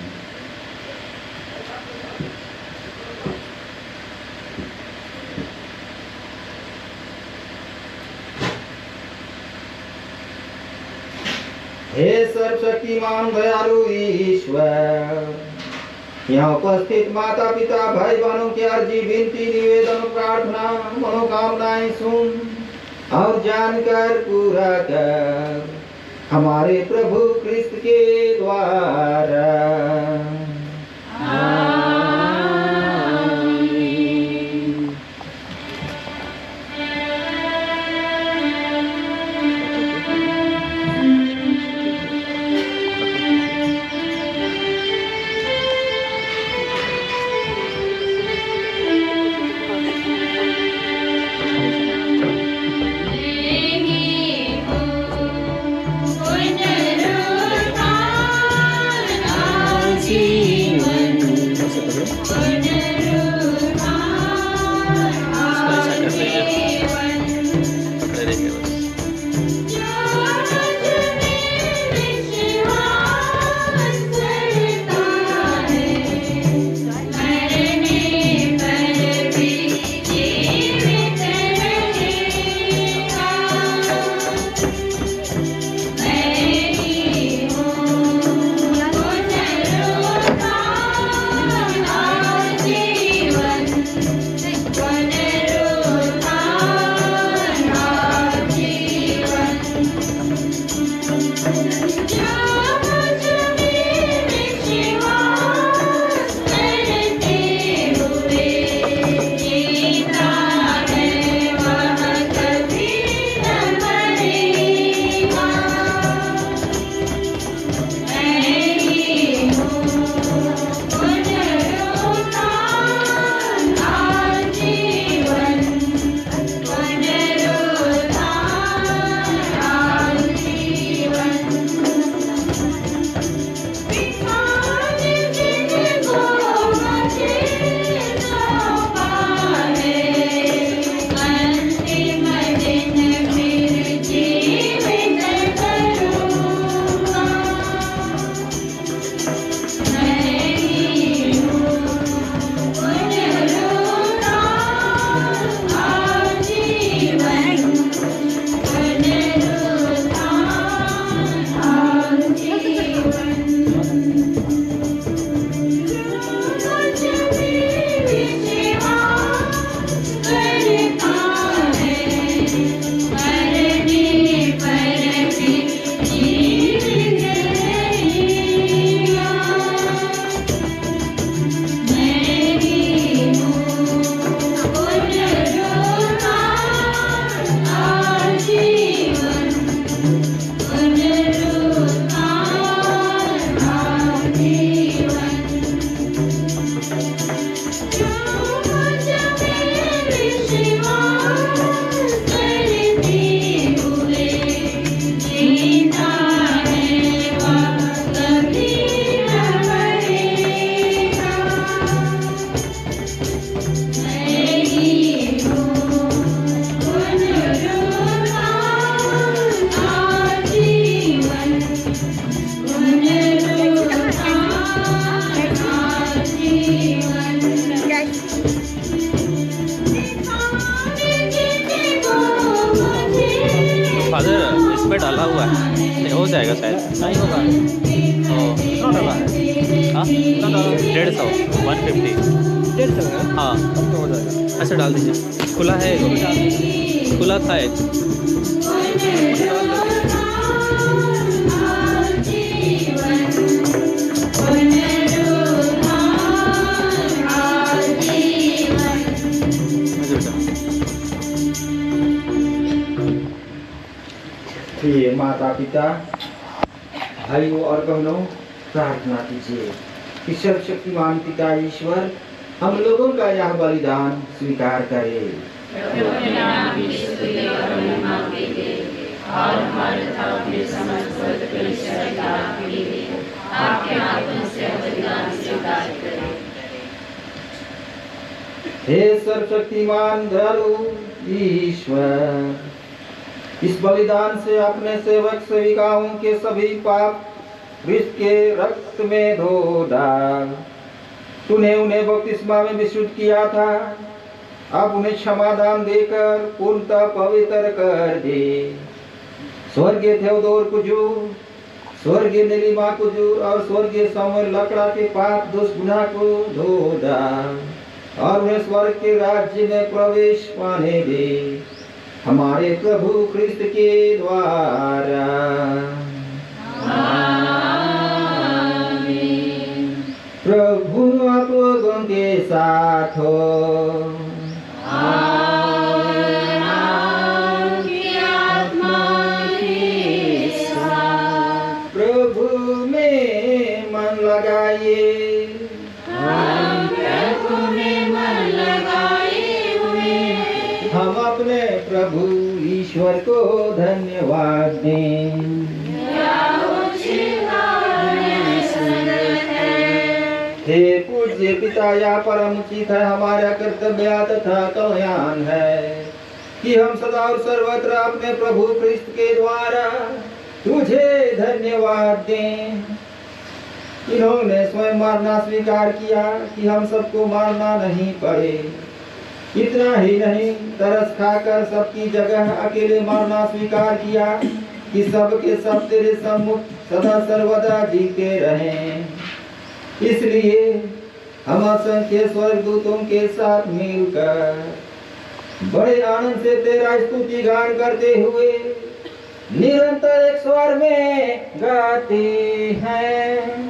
[SPEAKER 2] हे सर्वशक्तिमान दयालु ईश्वर, यहाँ उपस्थित माता पिता भाई बहनों की अर्जी, विनती, निवेदन, प्रार्थना, मनोकामनाएं सुन और जानकर पूरा कर हमारे प्रभु क्रिस्त के द्वारा।
[SPEAKER 4] जी
[SPEAKER 1] फादर इसमें डाला हुआ है, नहीं हो जाएगा शायद।
[SPEAKER 2] नहीं होगा।
[SPEAKER 1] तो
[SPEAKER 2] कितना डाला है?
[SPEAKER 1] हाँ,
[SPEAKER 2] कितना डाला?
[SPEAKER 1] 150 150।
[SPEAKER 2] 150 है?
[SPEAKER 1] हाँ,
[SPEAKER 2] कम तो हो जाएगा।
[SPEAKER 1] ऐसे डाल दीजिए, खुला है, खुला था एक।
[SPEAKER 2] ये माता पिता, भाइयों और बहनों, प्रार्थना कीजिए कि सर्वशक्तिमान पिता ईश्वर हम लोगों का यह बलिदान स्वीकार करे।
[SPEAKER 4] और हमारे अपने समस्त के लिए आपके हाथों से बलिदान स्वीकार करें।
[SPEAKER 2] हे सर्वशक्तिमान दयालु ईश्वर, इस बलिदान से अपने सेवक सेविकाओं के सभी पाप क्रिस्त के रक्त में धो डाल। तूने उन्हें बपतिस्मा में विशुद्ध किया था, अब उन्हें क्षमादान देकर पूर्णतः पवित्र कर दे। स्वर्गीय थेओदोर कुजूर, स्वर्गीय नीलिमा कुजूर और स्वर्गीय सामुएल लकड़ा के पाप दोष गुनाह को धो डाल और उन्हें स्वर्ग के राज्य में प्रवेश पाने दे, हमारे प्रभु क्रिस्त के द्वारा। प्रभु आप लोगों के साथ हो। प्रभु में मन लगाइए। हम अपने प्रभु ईश्वर को धन्यवाद दें। हे पूज्य पिता, या परम उचित है, हमारा कर्तव्य तथा कल्याण है कि हम सदा और सर्वत्र अपने प्रभु क्रिस्त के द्वारा तुझे धन्यवाद दें। इन्होंने स्वयं मारना स्वीकार किया कि हम सबको मारना नहीं पड़े। इतना ही नहीं, तरस खाकर सबकी जगह अकेले मारना स्वीकार किया कि सब के सब तेरे सम्मुख सदा सर्वदा जीते रहें। इसलिए हम असंख्य स्वर्गदूतों के साथ मिलकर बड़े आनंद से तेरा स्तुति गान करते हुए निरंतर एक स्वर में गाते हैं।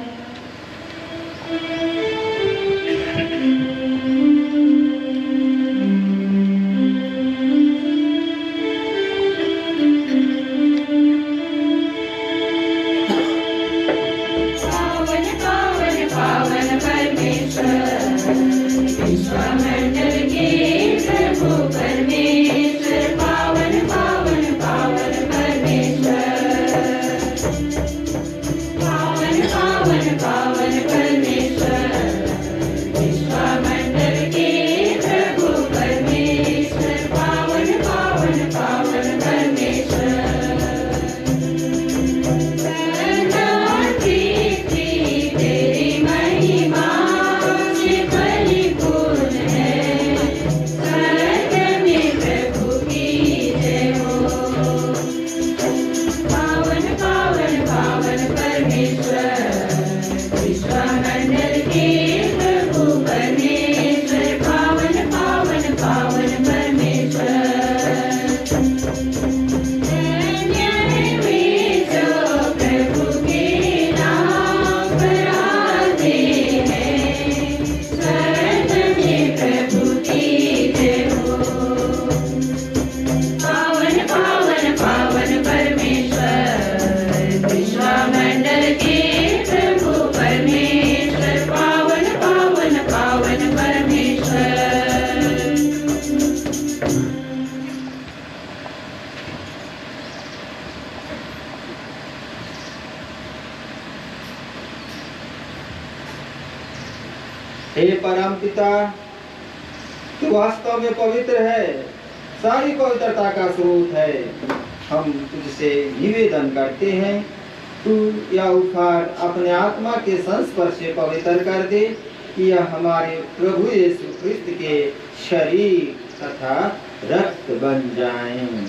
[SPEAKER 2] हे परम पिता, तू वास्तव में पवित्र है, सारी पवित्रता का स्रोत है। हम तुझसे निवेदन करते हैं, तू यह उपहार अपने आत्मा के संस्पर्श से पवित्र कर दे कि यह हमारे प्रभु यीशु क्रिस्त के शरीर तथा रक्त बन जाएं।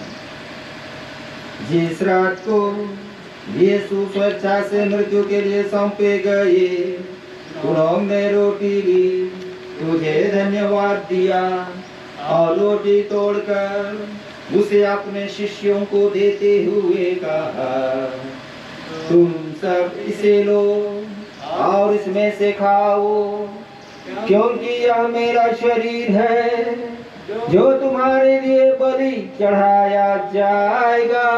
[SPEAKER 2] जिस रात को यीशु स्वेच्छा से मृत्यु के लिए सौंपे गए, उन्होंने रोटी ली, तुझे धन्यवाद दिया और रोटी तोड़कर उसे अपने शिष्यों को देते हुए कहा, तुम सब इसे लो और इसमें से खाओ, क्योंकि यह मेरा शरीर है जो तुम्हारे लिए बलि चढ़ाया जाएगा।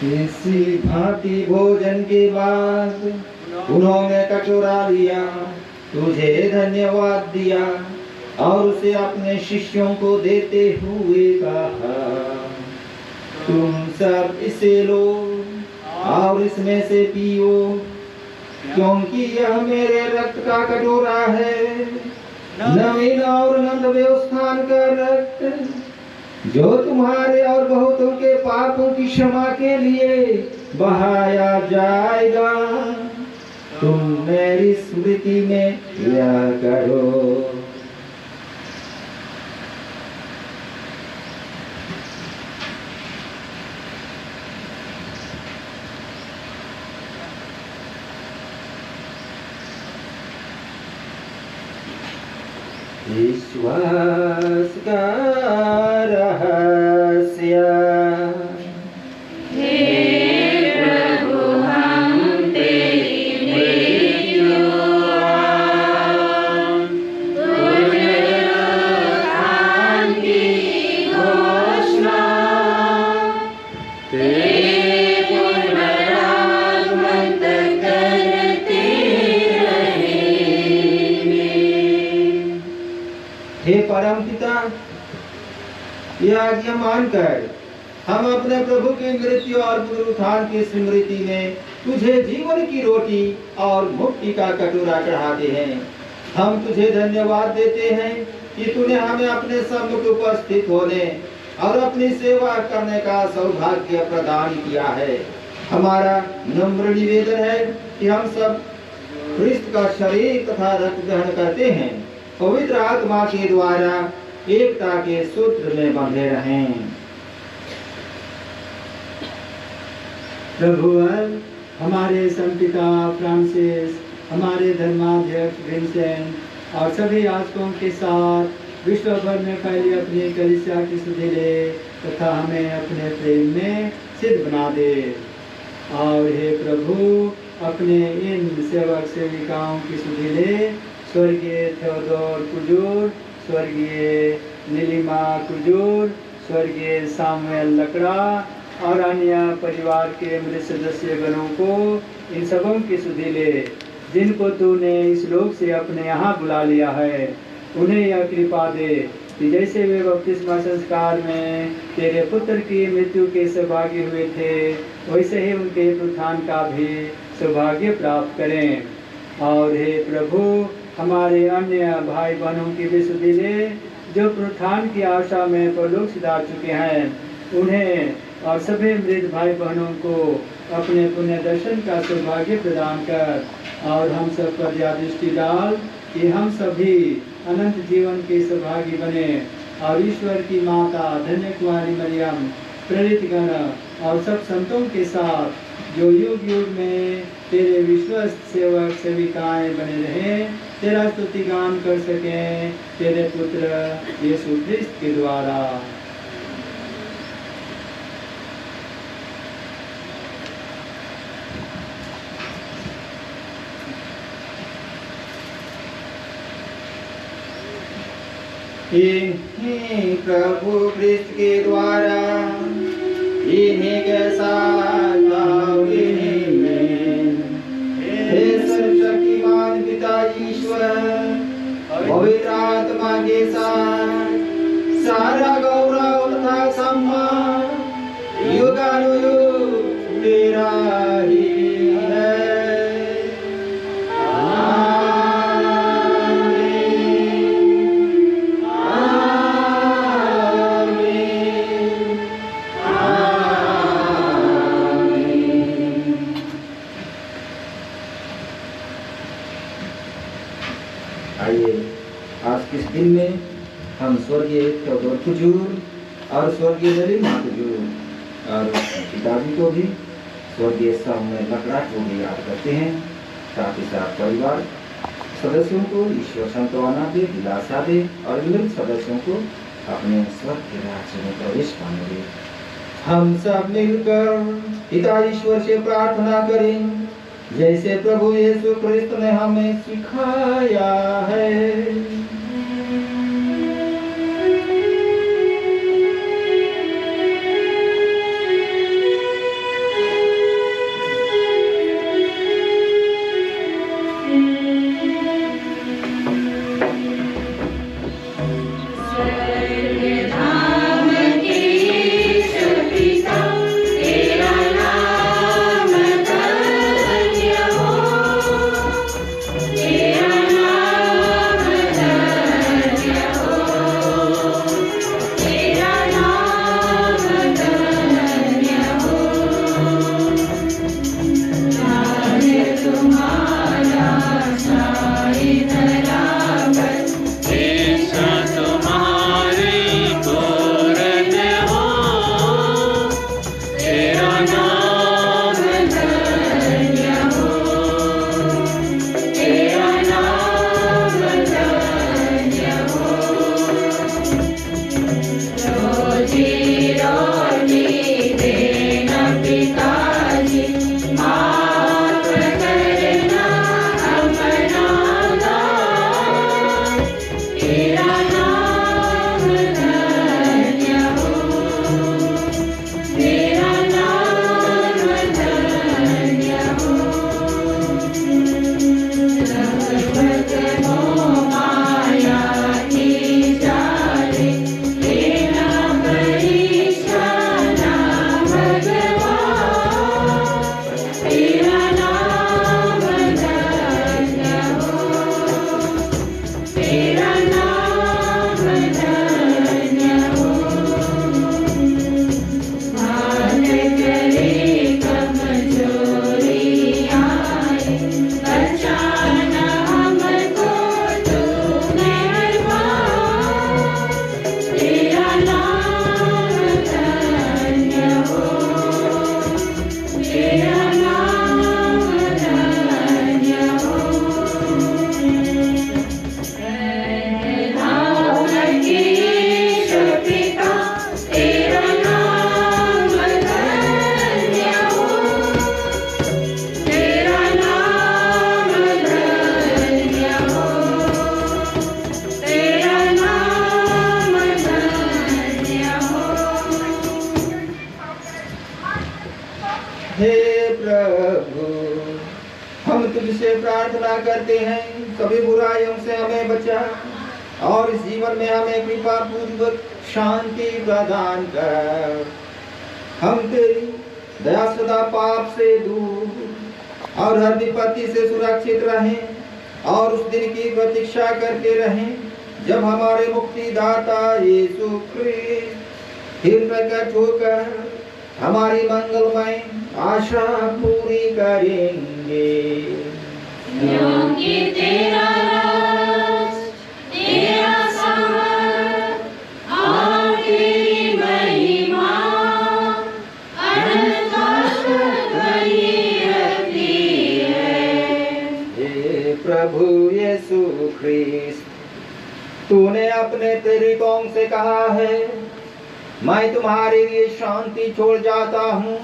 [SPEAKER 2] इसी भांति भोजन के बाद उन्होंने कटोरा लिया, तुझे धन्यवाद दिया और उसे अपने शिष्यों को देते हुए कहा, तुम सब इसे लो और इसमें से पियो, क्योंकि यह मेरे रक्त का कटोरा है, नवीन और नंद व्यवस्थान का रक्त, जो तुम्हारे और बहुतों के पापों की क्षमा के लिए बहाया जाएगा। तुम मेरी स्मृति में यह करो। विश्वास का रहस्य। हे परम पिता, यह आज्ञा मानकर हम अपने प्रभु की मृत्यु और पुनरुत्थान की स्मृति में तुझे जीवन की रोटी और मुक्ति का कटोरा चढ़ाते हैं। हम तुझे धन्यवाद देते हैं कि तूने हमें अपने सम्मुख उपस्थित होने और अपनी सेवा करने का सौभाग्य प्रदान किया है। हमारा नम्र निवेदन है कि हम सब क्रिस्त का शरीर तथा रक्त ग्रहण करते हैं, पवित्र आत्मा के द्वारा एकता के सूत्र में बंधे रहें।
[SPEAKER 6] प्रभु हमारे संपिता फ्रांसिस, हमारे धर्माध्यक्ष विंसेंट और सभी याजकों के साथ विश्व भर में फैली अपनी कलीसिया की सुधि ले तथा हमें अपने प्रेम में सिद्ध बना दे। और हे प्रभु, अपने इन सेवक सेविकाओं की सुधि ले स्वर्गीय थेओदोर कुजूर, स्वर्गीय नीलिमा कुजूर, स्वर्गीय सामुएल लकड़ा और अन्य परिवार के मृत सदस्य गणों को, इन सबों की सुधि ले जिनको तूने इस लोक से अपने यहाँ बुला लिया है। उन्हें यह कृपा दे कि जैसे वे बपतिस्मा संस्कार में तेरे पुत्र की मृत्यु के सौभाग्य हुए थे, वैसे ही उनके उत्थान का भी सौभाग्य प्राप्त करें। और हे प्रभु, हमारे अन्य भाई बहनों की भी सुधि ले जो पुनरुत्थान की आशा में परलोक सिधार चुके हैं, उन्हें और सभी मृत भाई बहनों को अपने पुण्य दर्शन का सौभाग्य प्रदान कर। और हम सब पर यह दृष्टि डाल कि हम सभी अनंत जीवन के सौभागी बने और ईश्वर की माता धन्य कुमारी मरियम, प्रेरित गण और सब संतों के साथ जो युग युग में तेरे विश्वस्त सेवक सेविकाएं बने रहें, तेरा स्तुति गान कर सकें तेरे पुत्र यीशु ख्रिस्त के द्वारा।
[SPEAKER 2] इन्हीं प्रभु ख्रिस्त के द्वारा इन्हीं के साथ और इन्हीं में हे सर्वशक्तिमान पिता ईश्वर पवित्र आत्मा के साथ सारा गौरव तथा सम्मान युगानुयुग तेरा ही है। इस दिन में हम स्वर्गीय थेओदोर कुजूर और स्वर्गीय नलिमा कुजूर और पिताजी को भी स्वर्गीय सामने लकड़ा को भी याद करते हैं। साथ ही साथ परिवार सदस्यों को ईश्वर संतवाना दे, दिलासा दे और मृत सदस्यों को अपने स्वर्ग के राज्य में प्रवेश पाने दे। हम सब मिलकर पिता ईश्वर से प्रार्थना करें जैसे प्रभु यीशु क्रिस्त ने हमें सिखाया है। तुझसे प्रार्थना करते हैं सभी बुराइयों से हमें बचा और इस जीवन में हमें कृपा पूर्वक शांति प्रदान कर। हम तेरी दया सदा पाप से दूर और हर विपत्ति से सुरक्षित रहें और उस दिन की प्रतीक्षा करते रहें जब हमारे मुक्तिदाता यीशु क्रिस्त फिर प्रकट होकर हमारी मंगलमय आशा पूरी करेंगे।
[SPEAKER 4] क्योंकि तेरा राज, तेरा सामर्थ और तेरी महिमा अनंत शाश्वत बनी रहती है।
[SPEAKER 2] हे प्रभु यीशु ख्रीस्त, तूने अपने तरीकों से कहा है, मैं तुम्हारे लिए शांति छोड़ जाता हूँ,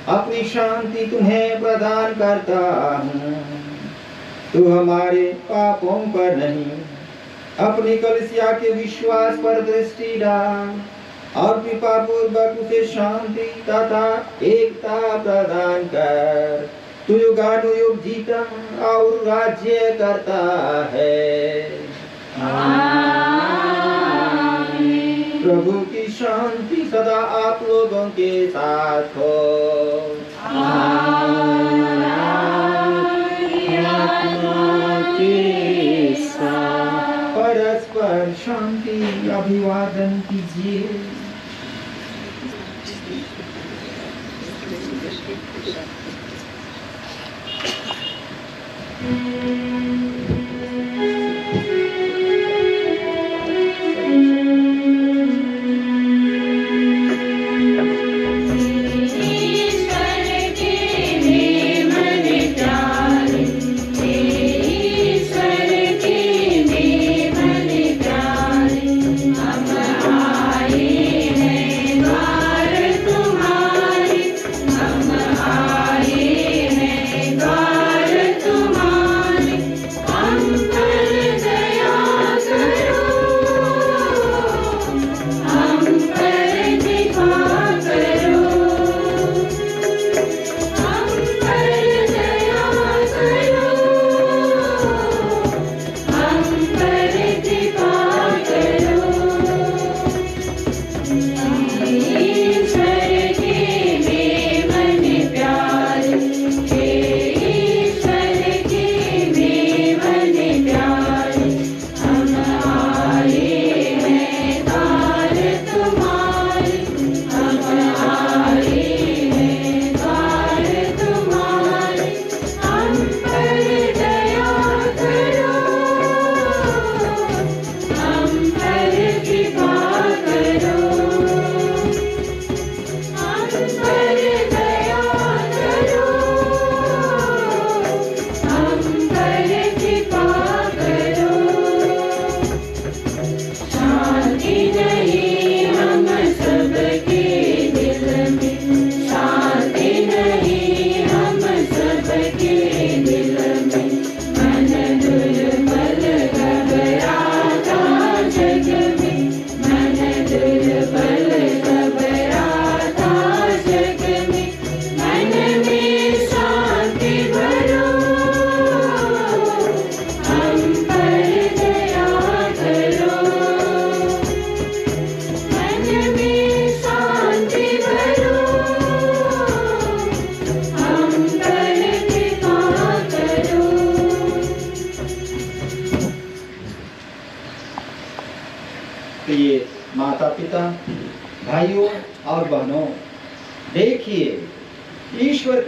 [SPEAKER 2] अपनी शांति तुम्हें प्रदान करता हूँ। तू हमारे पापों पर नहीं, अपनी कलीसिया के विश्वास पर दृष्टि डाल और कृपा पूर्वक उसे शांति तथा एकता प्रदान कर। तू युगानुयुग जीता और राज्य करता है। प्रभु की शांति सदा आप लोगों के साथ हो। परस्पर शांति अभिवादन कीजिए।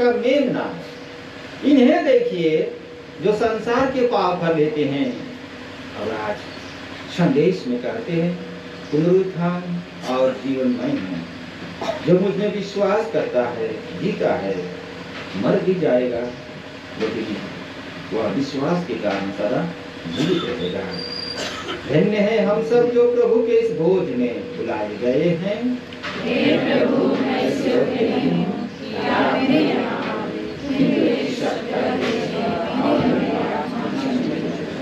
[SPEAKER 2] का मेमना, इन्हें देखिए जो संसार के पाप भर लेते हैं और आज संदेश में कहते हैं पुनरुत्थान और जीवनमय है। जो मुझ में विश्वास करता है जीता है, मर भी जाएगा लेकिन वह विश्वास के कारण सदा जीवित रहेगा। धन्य है हम सब जो प्रभु के इस भोज में बुलाए गए हैं।
[SPEAKER 4] हे प्रभु, मैं योग्य नहीं हूँ कि आप मेरे नाम किंतु एक शब्द कह दीजिए और मेरा आत्मा चंचल हो जाएगा।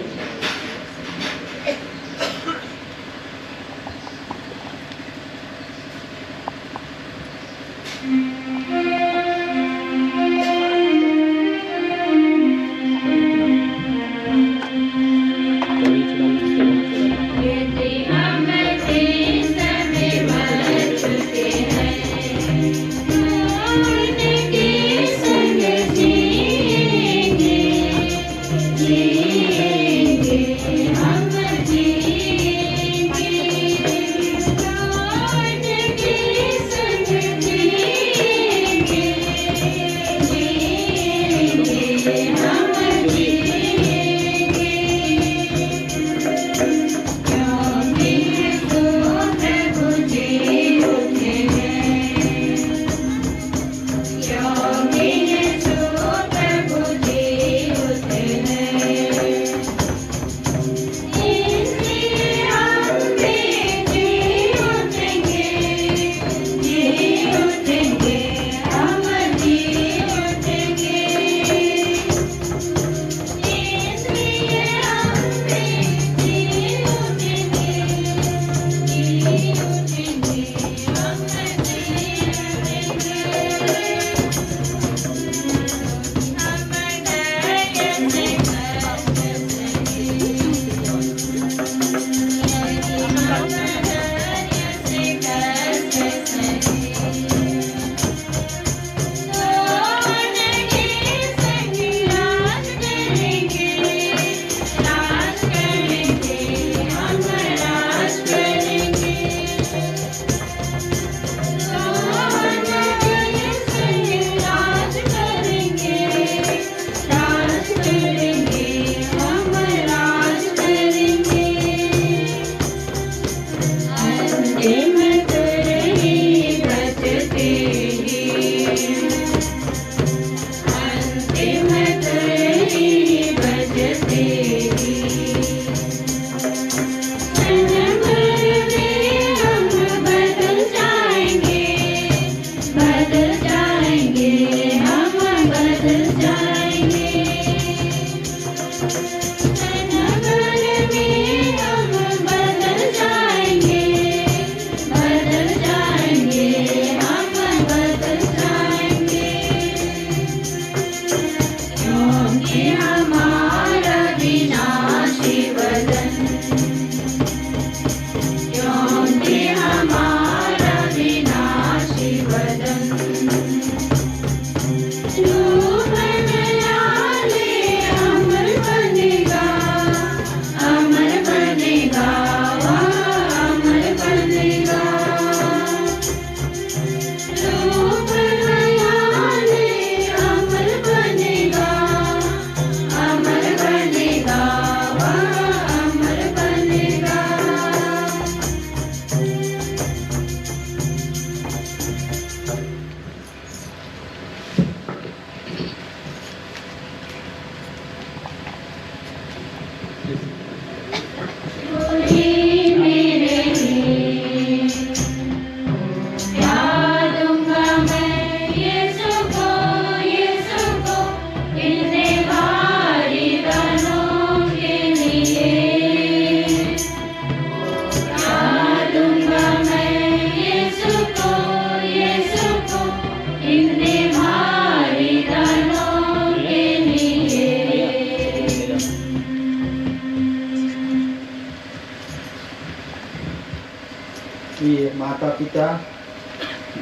[SPEAKER 2] प्रिय माता पिता,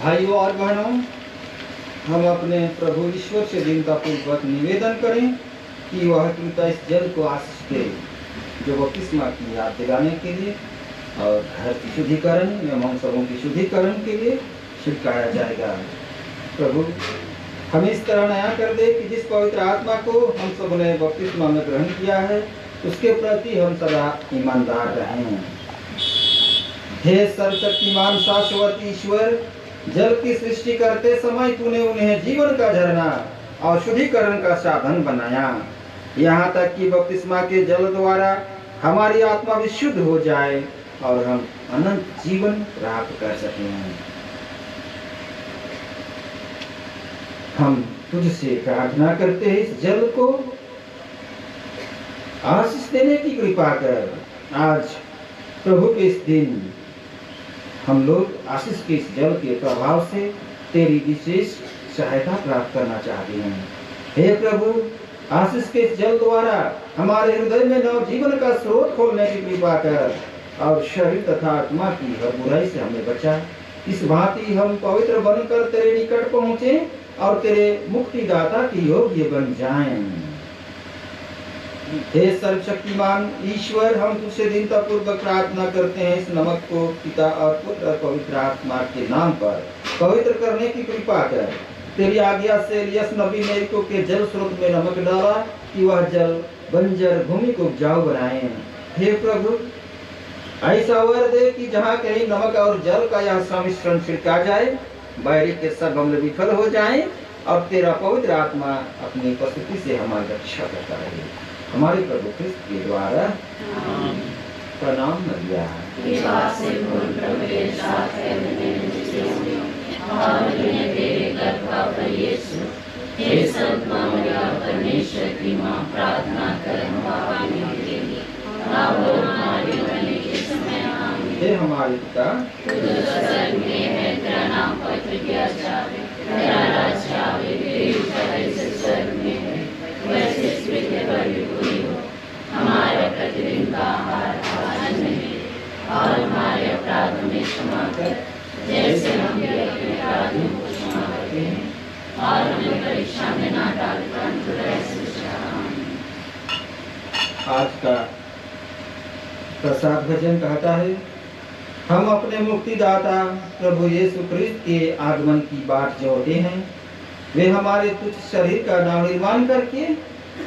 [SPEAKER 2] भाइयों और बहनों, हम अपने प्रभु ईश्वर से दिनता पूर्वक निवेदन करें कि वह कृपया इस जल को आशीष दे जो बपतिस्मा की याद दिलाने के लिए और घर की शुद्धिकरण एवं हम सबों की शुद्धिकरण के लिए छिड़काया जाएगा। प्रभु हमें इस तरह नया कर दे कि जिस पवित्र आत्मा को हम सब ने बपतिस्मा में ग्रहण किया है उसके प्रति हम सदा ईमानदार रहें। हे सर्वशक्तिमान शाश्वत ईश्वर, जल की सृष्टि करते समय तूने उन्हें जीवन का झरना और शुद्धिकरण का साधन बनाया, यहाँ तक कि बपतिस्मा के जल द्वारा हमारी आत्मा भी शुद्ध हो जाए और हम अनंत जीवन प्राप्त कर सकें। हम तुझसे प्रार्थना करते हैं इस जल को आशीष देने की कृपा कर। आज प्रभु के इस दिन हम लोग आशीष के इस जल के प्रभाव से तेरी विशेष सहायता प्राप्त करना चाहते हैं। हे प्रभु, आशीष के इस जल द्वारा हमारे हृदय में नव जीवन का स्रोत खोलने की कृपा कर और शरीर तथा आत्मा की हर बुराई से हमें बचा। इस भांति हम पवित्र बनकर तेरे निकट पहुँचे और तेरे मुक्तिदाता की योग्य बन जाएं। हे सर्वशक्तिमान ईश्वर, हम तुझसे दीनता पूर्वक प्रार्थना करते हैं इस नमक को पिता और पुत्र और पवित्र आत्मा के नाम पर पवित्र करने की कृपा कर। तेरी आज्ञा से एलियस नबी ने एरिको के जल स्रोत में नमक डाला कि वह जल बंजर भूमि को उपजाऊ बनाए। हे प्रभु, ऐसा वर दे कि जहाँ कहीं नमक और जल का यह सम्मिश्रण छिड़का जाए, बैरी के सब हमले विफल हो जाएं और तेरा पवित्र आत्मा अपनी उपस्थिति से हमारी रक्षा करता रहे। हमारे प्रभु क्रिस्त के द्वारा प्रणाम मरिया।
[SPEAKER 4] परमेश्वर की मां, प्रार्थना कर
[SPEAKER 2] हे हमारे पिता,
[SPEAKER 4] स्वर्ग में है, तेरा नाम पवित्र किया जावे, तेरा राज्य आवे, तेरी इच्छा जैसे स्वर्ग में है वैसे पृथ्वी पर भी पूरी हो। हमारा प्रतिदिन का आहार आज हमें दे और हमारे अपराधों में क्षमा कर जैसे हम भी अपने अपराधियों को क्षमा करते हैं, और हमें परीक्षा में ना डाल परंतु
[SPEAKER 2] आज का प्रसाद भजन कहता है, हम अपने मुक्तिदाता प्रभु यीशु क्रिस्त के आगमन की बाट जोड़ते हैं। वे हमारे तुच्छ शरीर का नवनिर्माण करके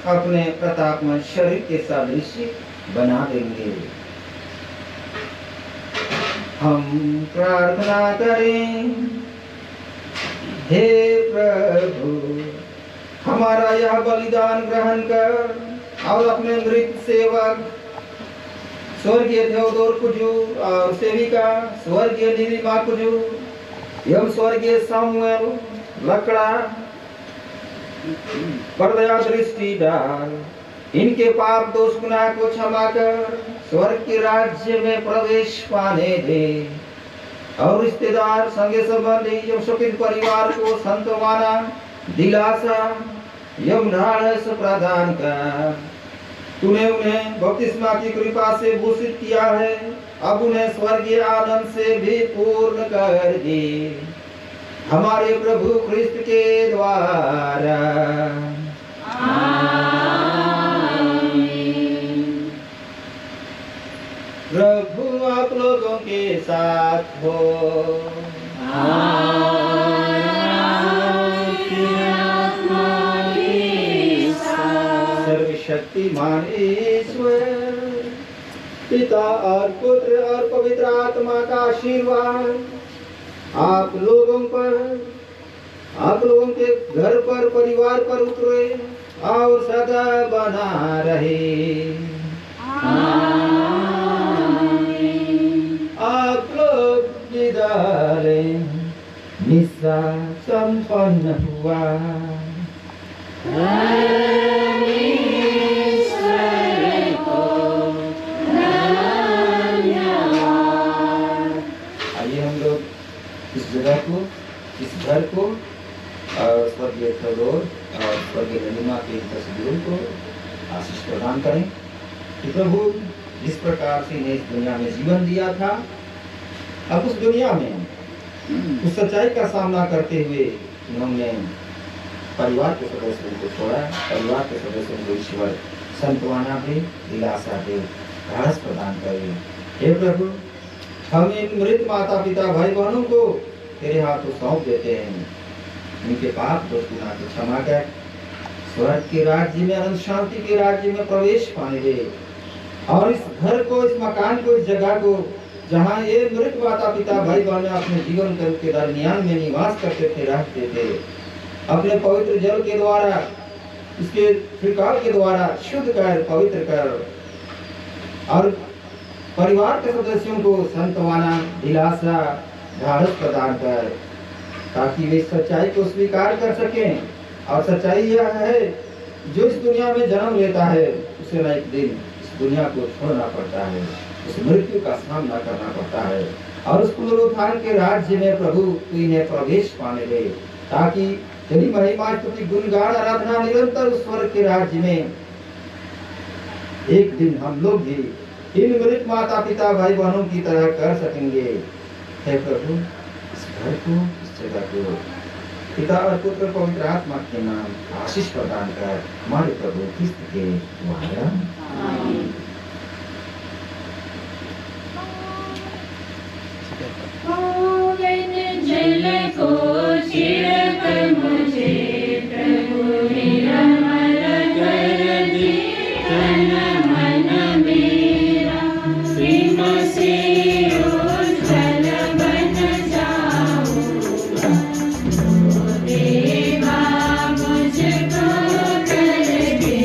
[SPEAKER 2] अपने प्रतापमय शरीर के सादृश्य बना देंगे। हम प्रार्थना करें। हे प्रभु, हमारा यह बलिदान ग्रहण कर और अपने मृत सेवक स्वर्गीय थेओदोर कुजूर और सेविका स्वर्गीय नीलिमा कुजूर एवं स्वर्गीय सामुएल लकड़ा पर दया दृष्टि डाल, इनके पाप दोष गुनाह को क्षमा कर स्वर्ग के राज्य में प्रवेश पाने दे और रिश्तेदार संगे संबंधी एवं शोकित परिवार को संतवाना दिलासा एवं ढाढ़स प्रदान कर। तूने उन्हें बपतिस्मा की कृपा से भूषित किया है, अब उन्हें स्वर्गीय आनंद से भी पूर्ण कर दे हमारे प्रभु क्रिस्त के द्वारा। प्रभु आप लोगों के साथ हो। सर्वशक्तिमान ईश्वर पिता और पुत्र और पवित्र आत्मा का आशीर्वाद आप लोगों के घर पर परिवार पर उतरे और सदा बना रहे। आप लोग विदा लें। मिसा संपन्न हुआ। आइए हम लोग इस जगह को, इस घर को और स्वर्गीय थेओदोर और स्वर्गीय नीलिमा के तस्वीरों को आशीष प्रदान करें कि प्रभु जिस प्रकार से इन्हें इस दुनिया में जीवन दिया था, अब उस दुनिया में उस सच्चाई का सामना करते हुए इन्होंने परिवार के सदस्यों को छोड़ा, परिवार के सदस्यों को ईश्वर संतवाना दे, दिलासा दे, ढाढ़स प्रदान करे। हे प्रभु, हम इन मृत माता पिता भाई बहनों को तेरे हाथों सौंप देते हैं। उनके पाप दोष गुनाह को क्षमा कर स्वर्ग के राज्य में, अनंत शांति के राज्य में प्रवेश पाने दे। और इस घर को, इस मकान को, इस जगह को जहाँ ये मृत माता पिता भाई बहन अपने जीवन के दरमियान में निवास करते थे, रहते थे, अपने पवित्र जल के द्वारा, इसके छिड़काव के द्वारा शुद्ध कर, पवित्र कर और परिवार के सदस्यों को संतवाना, दिलासा, ढाढ़स प्रदान कर, ताकि वे सच्चाई को स्वीकार कर सकें। और सच्चाई यह है, जो इस दुनिया में जन्म लेता है उसे न एक दिन इस दुनिया को छोड़ना पड़ता है, उस मृत्यु का सामना करना पड़ता है और उस पुनरुत्थान के राज्य में प्रभु इन्हें प्रवेश पाने दे, ताकि तेरी महिमा, स्तुति, गुणगान, आराधना निरंतर उस स्वर्ग के राज्य में एक दिन हम लोग भी इन मृत माता पिता भाई बहनों की तरह कर सकेंगे। हे प्रभु, इस घर को, इस जगह को पिता और पुत्र पवित्र आत्मा के नाम आशीष प्रदान कर हमारे प्रभु क्रिस्त के द्वारा।
[SPEAKER 4] जल को छिड़क मुझे प्रभु निर्मल कर दे, तन मन मेरा सिम से उज्ज्वल बन जाऊंगा। ओ देवा मुझको कर दे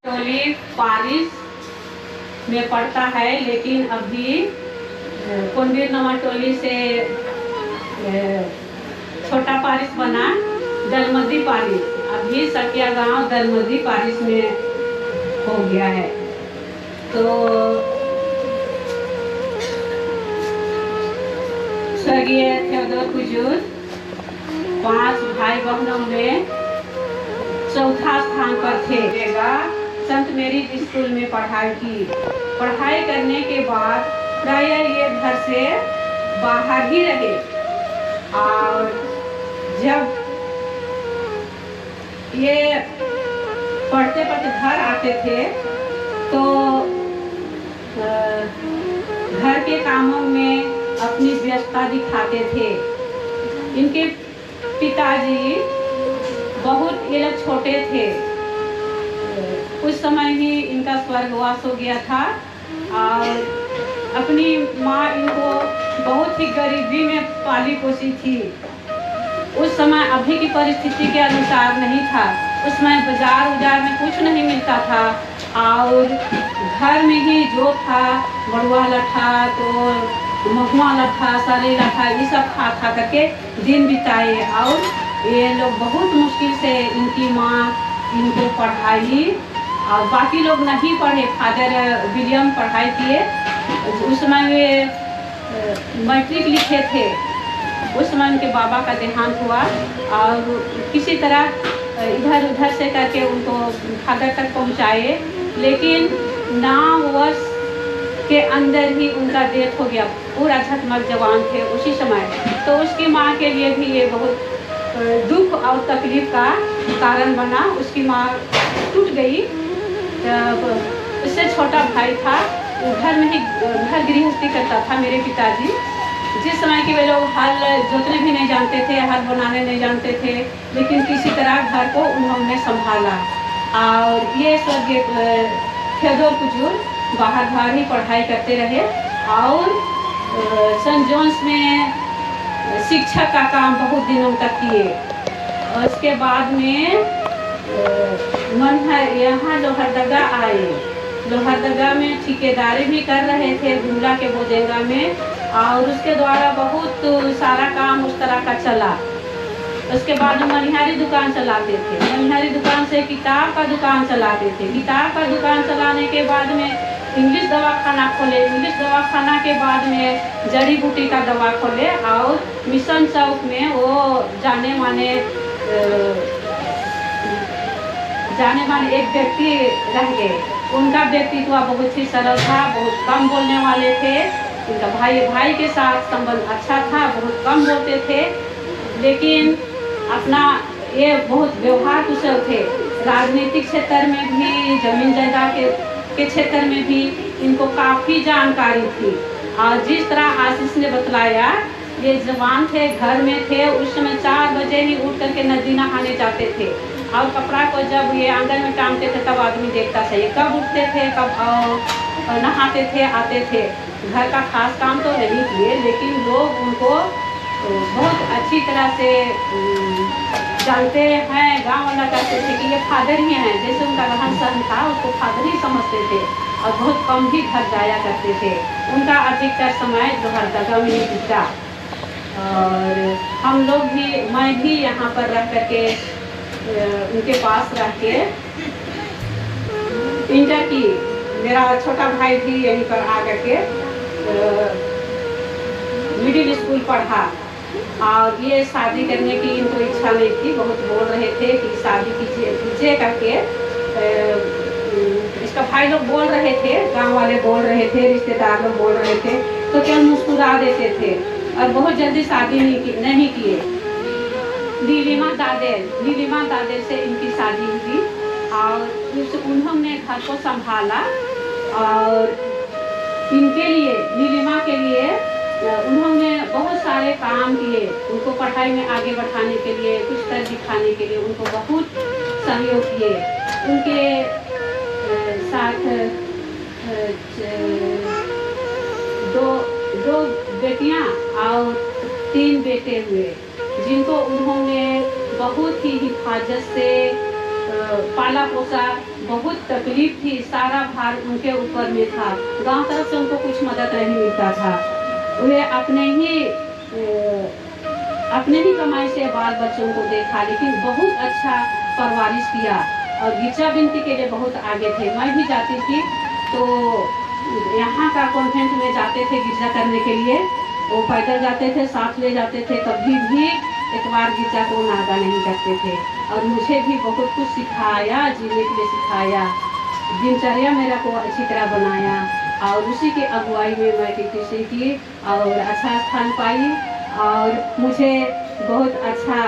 [SPEAKER 8] टोली पारिस में पड़ता है, लेकिन अभी कुंडीर नवाटोली से छोटा पारिस बना दलमदी पारिस। अभी सकिया गांव दलमदी पारिस में हो गया है। तो स्वर्गीय थियोडोर कुजूर 5 भाई बहनों में चौथा स्थान पर थे। संत मेरी स्कूल में पढ़ाई की। पढ़ाई करने के बाद प्राय ये घर से बाहर ही रहे, और जब ये पढ़ते पढ़ते घर आते थे तो घर के कामों में अपनी व्यस्तता दिखाते थे। इनके पिताजी बहुत ये लोग छोटे थे, उस समय ही इनका स्वर्गवास हो गया था, और अपनी माँ इनको बहुत ही गरीबी में पाली पोसी थी। उस समय अभी की परिस्थिति के अनुसार नहीं था। उस समय बाजार में कुछ नहीं मिलता था, और घर में ही जो था बड़ुआ लट्ठा, तो महुआ लट्ठा, सारे लट्ठा, ये सब खा करके दिन बिताए। और ये लोग बहुत मुश्किल से इनकी माँ इनको पढ़ाई, और बाकी लोग नहीं पढ़े। फादर विलियम पढ़ाई किए। उस समय वे मैट्रिक लिखे थे। उस समय उनके बाबा का देहांत हुआ, और किसी तरह इधर उधर से करके उनको फादर तक पहुंचाए, लेकिन 9 वर्ष के अंदर ही उनका डेथ हो गया। पूरा झकमक जवान थे उसी समय। तो उसकी माँ के लिए भी ये बहुत दुख और तकलीफ का कारण बना। उसकी माँ टूट गई। उससे छोटा भाई था, घर में ही घर गृहस्थी करता था मेरे पिताजी। जिस समय के वे लोग हल जोतने भी नहीं जानते थे, हल बनाने नहीं जानते थे, लेकिन किसी तरह घर को उन्होंने संभाला। और ये स्वर्गीय थियोडोर कुजूर बाहर ही पढ़ाई करते रहे, और सेंट जॉन्स में शिक्षक का काम बहुत दिनों तक किए। उसके बाद में यहाँ लोहरदगा आए। लोहरदगा में ठेकेदारी भी कर रहे थे गुमला के बोजेंगा में, और उसके द्वारा बहुत सारा काम उस तरह का चला। उसके बाद मनिहारी दुकान चलाते थे। मनिहारी दुकान से किताब का दुकान चलाते थे। किताब का दुकान चलाने के बाद में इंग्लिश दवाखाना खोले। इंग्लिश दवाखाना के बाद में जड़ी बूटी का दवा खोले, और मिशन चौक में वो जाने माने एक व्यक्ति रह गए। उनका व्यक्तित्व बहुत ही सरल था, बहुत कम बोलने वाले थे। उनका भाई के साथ संबंध अच्छा था, बहुत कम बोलते थे, लेकिन अपना ये बहुत व्यवहार कुशल थे। राजनीतिक क्षेत्र में भी, जमीन जायदाद के क्षेत्र में भी इनको काफ़ी जानकारी थी। और जिस तरह आशीष ने बतलाया, ये जवान थे, घर में थे, उस समय 4 बजे ही उठ करके नदी नहाने जाते थे, और कपड़ा को जब ये आंगन में टांगते थे तब आदमी देखता था ये कब उठते थे, कब नहाते थे, आते थे। घर का खास काम तो नहीं किए, लेकिन लोग उनको बहुत अच्छी तरह से जानते हैं। गांव वाला कहते थे कि ये फादर ही हैं। जैसे उनका रहन सहन था, उसको फादर ही समझते थे, और बहुत कम ही घर जाया करते थे। उनका अधिकतर समय लोहरदगा में ही बीता। और हम लोग भी, मैं भी यहाँ पर रह करके उनके पास रह के इंटर की। मेरा छोटा भाई भी यहीं पर आ करके मिडिल स्कूल पढ़ा, और ये शादी करने की इनको इच्छा नहीं थी। बहुत बोल रहे थे कि शादी कीजिए करके। इसका भाई लोग बोल रहे थे, गांव वाले बोल रहे थे, रिश्तेदार लोग बोल रहे थे, तो क्या मुस्कुरा देते थे, और बहुत जल्दी शादी नहीं किए। नीलिमा दादेर से इनकी शादी हुई, और उन्होंने घर को संभाला, और इनके लिए, नीलिमा के लिए उन्होंने बहुत सारे काम किए। उनको पढ़ाई में आगे बढ़ाने के लिए, कुछ कर दिखाने के लिए उनको बहुत सहयोग किए। उनके साथ दो बेटियां और 3 बेटे हुए, जिनको उन्होंने बहुत ही हिफाजत से पाला पोसा, बहुत तकलीफ थी, सारा भार उनके ऊपर में था। गांव तरफ से उनको कुछ मदद नहीं मिलता था। वे अपने ही कमाई से बाल बच्चों को देखा, लेकिन बहुत अच्छा परवरिश किया और गिरजा बिनती के लिए बहुत आगे थे। मैं भी जाती थी तो यहाँ का कॉन्वेंट में जाते थे गिरजा करने के लिए। वो पैदल जाते थे, साथ ले जाते थे, कभी भी एक बार गिरजा को नागा नहीं करते थे। और मुझे भी बहुत कुछ सिखाया, जीने के लिए सिखाया, दिनचर्या मेरा को अच्छी तरह बनाया और उसी की अगुवाई में मैं टीटी सीखी और अच्छा स्थान पाई। और मुझे बहुत अच्छा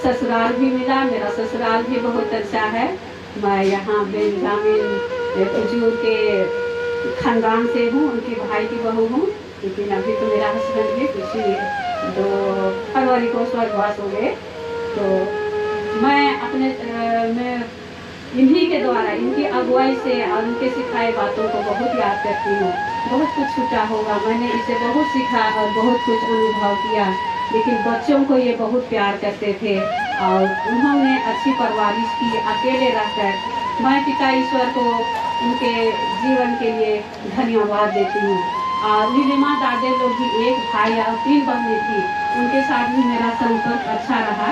[SPEAKER 8] ससुराल भी मिला, मेरा ससुराल भी बहुत अच्छा है। मैं यहाँ बेंजामिन कुजूर के खानदान से हूँ, उनके भाई की बहू हूँ, लेकिन अभी तो मेरा हस्बैंड भी कुछ 2 फरवरी को स्वर्गवास हो गए। तो मैं इन्हीं के द्वारा, इनकी अगुवाई से और उनके सिखाए बातों को बहुत याद करती हूँ। बहुत कुछ छूटा होगा, मैंने इसे बहुत सीखा और बहुत कुछ अनुभव किया, लेकिन बच्चों को ये बहुत प्यार करते थे और उन्होंने अच्छी परवरिश की अकेले रहकर। मैं पिता ईश्वर को उनके जीवन के लिए धन्यवाद देती हूँ। और नीलिमा दादे लोग भी 1 भाई और 3 बहनें थी, उनके साथ भी मेरा संपर्क अच्छा रहा।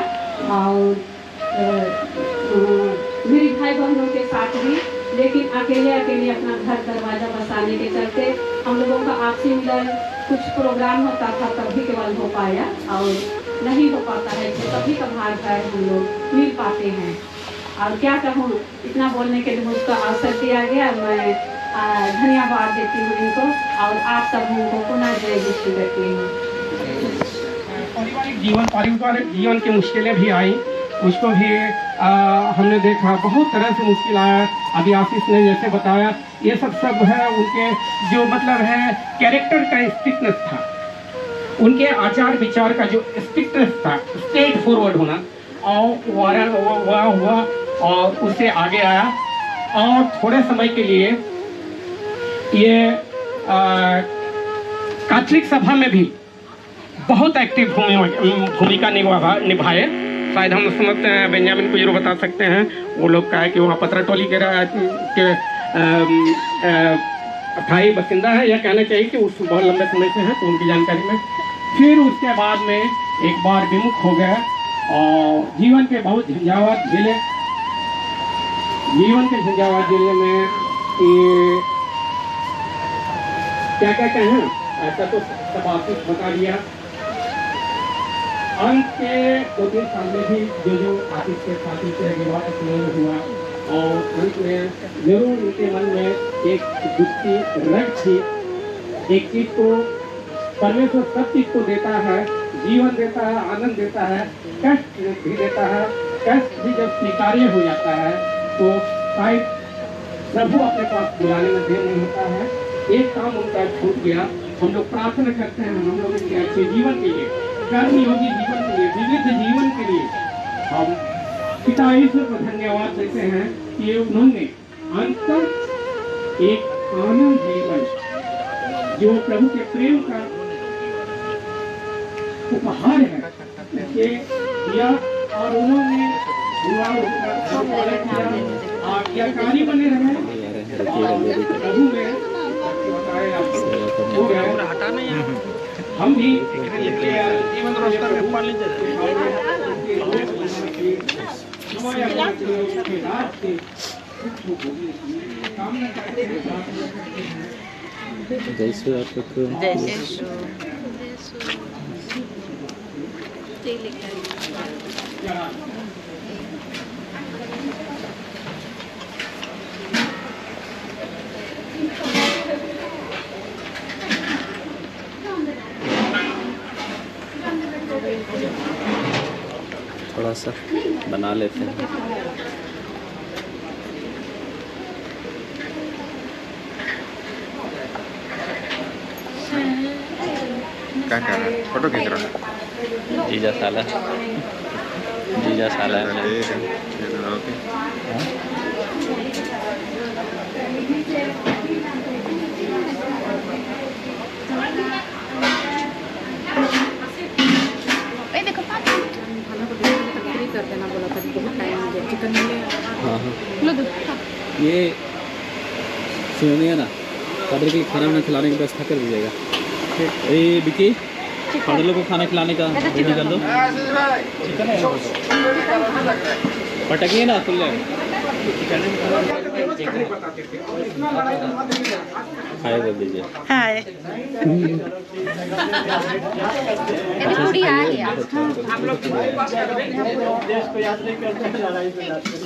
[SPEAKER 8] और मेरी भाई बहनों के साथ भी, लेकिन अकेले अपना घर दरवाजा बसाने के चलते हम लोगों का आपसी मिलन कुछ प्रोग्राम होता था तभी केवल हो पाया, और नहीं हो पाता है तो कभी कभार घर हम लोग मिल पाते हैं। और क्या कहूँ, इतना बोलने के लिए मुझको अवसर दिया गया, मैं धन्यवाद देती हूँ इनको और आप सब को पुनः जय विश्व करती हूँ।
[SPEAKER 9] पारिवारिक जीवन की मुश्किलें भी आई, उसको भी हमने देखा। बहुत तरह से मुश्किल आया। अभी आशीष ने जैसे बताया, ये सब है उनके जो मतलब है कैरेक्टर का स्ट्रिक्टनेस था, उनके आचार विचार का जो स्ट्रिक्टनेस था, स्ट्रेट फॉरवर्ड होना, और वह हुआ और उससे आगे आया। और थोड़े समय के लिए ये कैथोलिक सभा में भी बहुत एक्टिव भूमिका निभाए। शायद हम समझते हैं, बेंजामिन कुजूर बता सकते हैं, वो लोग का है कि वहाँ पतराटोली के अस्थायी बसिंदा है, यह कहना चाहिए कि उस बहुत लंबे समय से हैं, तो उनकी जानकारी में। फिर उसके बाद में एक बार विमुख हो गए और जीवन के बहुत झंझावात झेले। जीवन के झंझावात झेलने में ये क्या क्या कहें, ऐसा तो सब आशीष बता दिया। अंत के 2-3 साल में भी जो आशीष के साथी से विवाह स्नेह हुआ, और अंत में जरूर उनके मन में एक दुखी रग थी। एक चीज को परमेश्वर सब चीज को देता है, जीवन देता है, आनंद देता है, कष्ट भी देता है। कष्ट भी जब स्वीकार्य हो जाता है तो शायद प्रभु अपने पास बुलाने में देर नहीं होता है। एक काम उनका छूट गया। हम लोग प्रार्थना करते हैं हम लोग के अच्छे जीवन के लिए, कर्मयोगी जीवन के लिए, विविध जीवन के लिए हम पिता ईश्वर को धन्यवाद देते हैं कि उन्होंने अंतर एक आनंद जीवन जो प्रभु के प्रेम का उपहार है उसे दिया, और उन्होंने आज्ञाकारी बने रहे प्रभु में हम भी जीवन
[SPEAKER 1] जैसे आपको थोड़ा सा बना लेते हैं।
[SPEAKER 2] क्या कर रहा है? फोटो खींच रहा है?
[SPEAKER 1] जीजा साला
[SPEAKER 10] देखो पापा खाना को कर देना बोला था, बहुत टाइम चिकन
[SPEAKER 1] हाँ हाँ ये सुनिए ना, फादर के लिए खाना वाना खिलाने की व्यवस्था कर दीजिएगा। ये विकी, फादर लोग को खाना खिलाने का रेडी कर दो। पटकिए ना खुल जाएगा। हाय बोल दीजिए।
[SPEAKER 8] हाय। पूरी आ गया।
[SPEAKER 1] हम लोग देश को याद नहीं करते हैं, लड़ाई पे जाते हैं।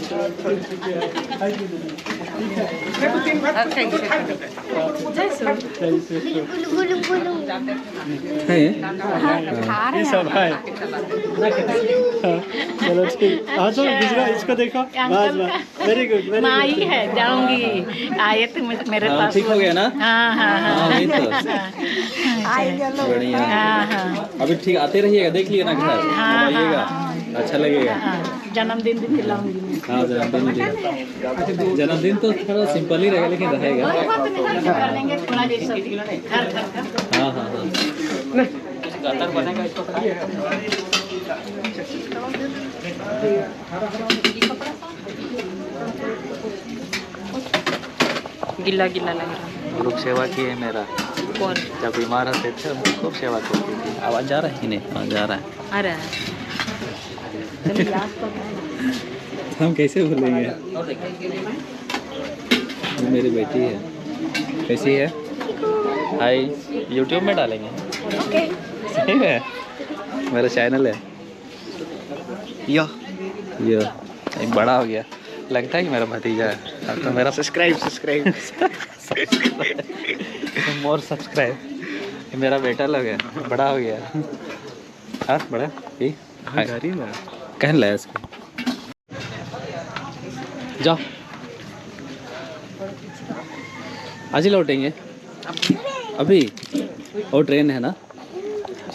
[SPEAKER 1] ये सब है। चलो ठीक, हाँ तो दूसरा इसको देखो। बस वेरी गुड, वेरी
[SPEAKER 8] माँ ही है, जाऊंगी। आए तो मेरे पास।
[SPEAKER 1] ठीक हो गया ना?
[SPEAKER 8] हाँ हाँ हाँ।
[SPEAKER 1] वही तो बढ़िया।
[SPEAKER 8] हाँ हाँ।
[SPEAKER 1] अभी ठीक आते रहिएगा, देख लिए ना घर, आइएगा, अच्छा लगेगा।
[SPEAKER 8] जन्मदिन भी खिलाऊंगी मैं।
[SPEAKER 1] हाँ जन्मदिन तो थोड़ा सिंपल ही रहेगा, लेकिन रहेगा। हाँ हाँ हाँ
[SPEAKER 8] गिल्ला गिल्ला लग रहा है।
[SPEAKER 1] ग्रुप सेवा की है मेरा।
[SPEAKER 8] कौन?
[SPEAKER 1] जब बीमार होते थे हम खूब सेवा करती थी। आवाज़ जा रहा है कि नहीं? हाँ जा रहा है।
[SPEAKER 8] आ रहा है।
[SPEAKER 1] हम कैसे भूलेंगे? वो मेरी बेटी है। कैसी है? हाय, यूट्यूब में डालेंगे। सही है, मेरा चैनल है। यो एक बड़ा हो गया, लगता है कि मेरा भतीजा है। अब तो मेरा सब्सक्राइब मोर सब्सक्राइब। मेरा बेटा लग गया, बड़ा हो गया। हाँ बड़ा ये गाड़ी में कहन लाया इसको। जाओ, आज ही लौटेंगे अभी। और ट्रेन है ना?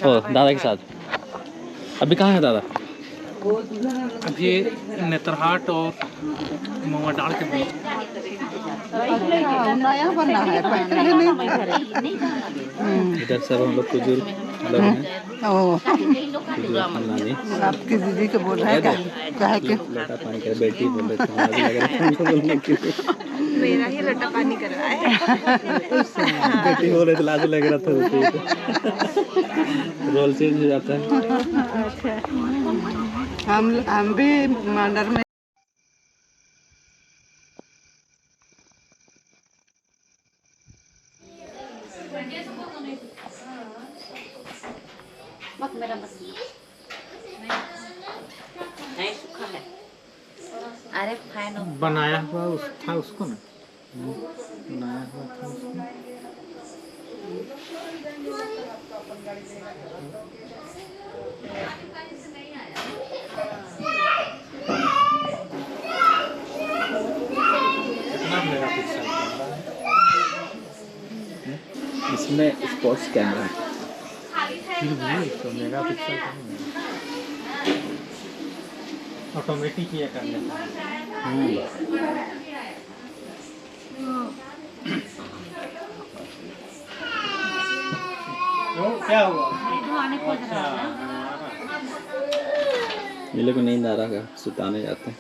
[SPEAKER 1] ओ दादा के साथ। अभी कहाँ है दादा?
[SPEAKER 9] अभी नेतरहाट और मोमाडाल के बीच।
[SPEAKER 8] नया बना है।
[SPEAKER 1] इधर सब हम लोग बुजुर्ग लोग हैं।
[SPEAKER 8] आपकी दीदी को बोल रहा है क्या?
[SPEAKER 1] लोटा पानी कर बेटी बोल रहे थे, लग रहा है उनको बोलने के लिए।
[SPEAKER 8] मेरा ही लोटा पानी करवाए।
[SPEAKER 1] बेटी बोल रहे थे, लाज लग रहा था। रोल चेंज हो जाता है।
[SPEAKER 8] हम भी मंडर में अरे फैन
[SPEAKER 3] बनाया हुआ था उसको ना, बनाया हुआ था उसको। कितना मेगापिक्सल कैमरा है?
[SPEAKER 1] इसमें स्पोर्ट्स कैमरा है।
[SPEAKER 3] फिर भी तो मेगापिक्सल का ऑटोमेटिक ये कर लेता है। क्या हुआ? अच्छा,
[SPEAKER 1] ये लोग को नींद आ रहा है, सुताने जाते हैं।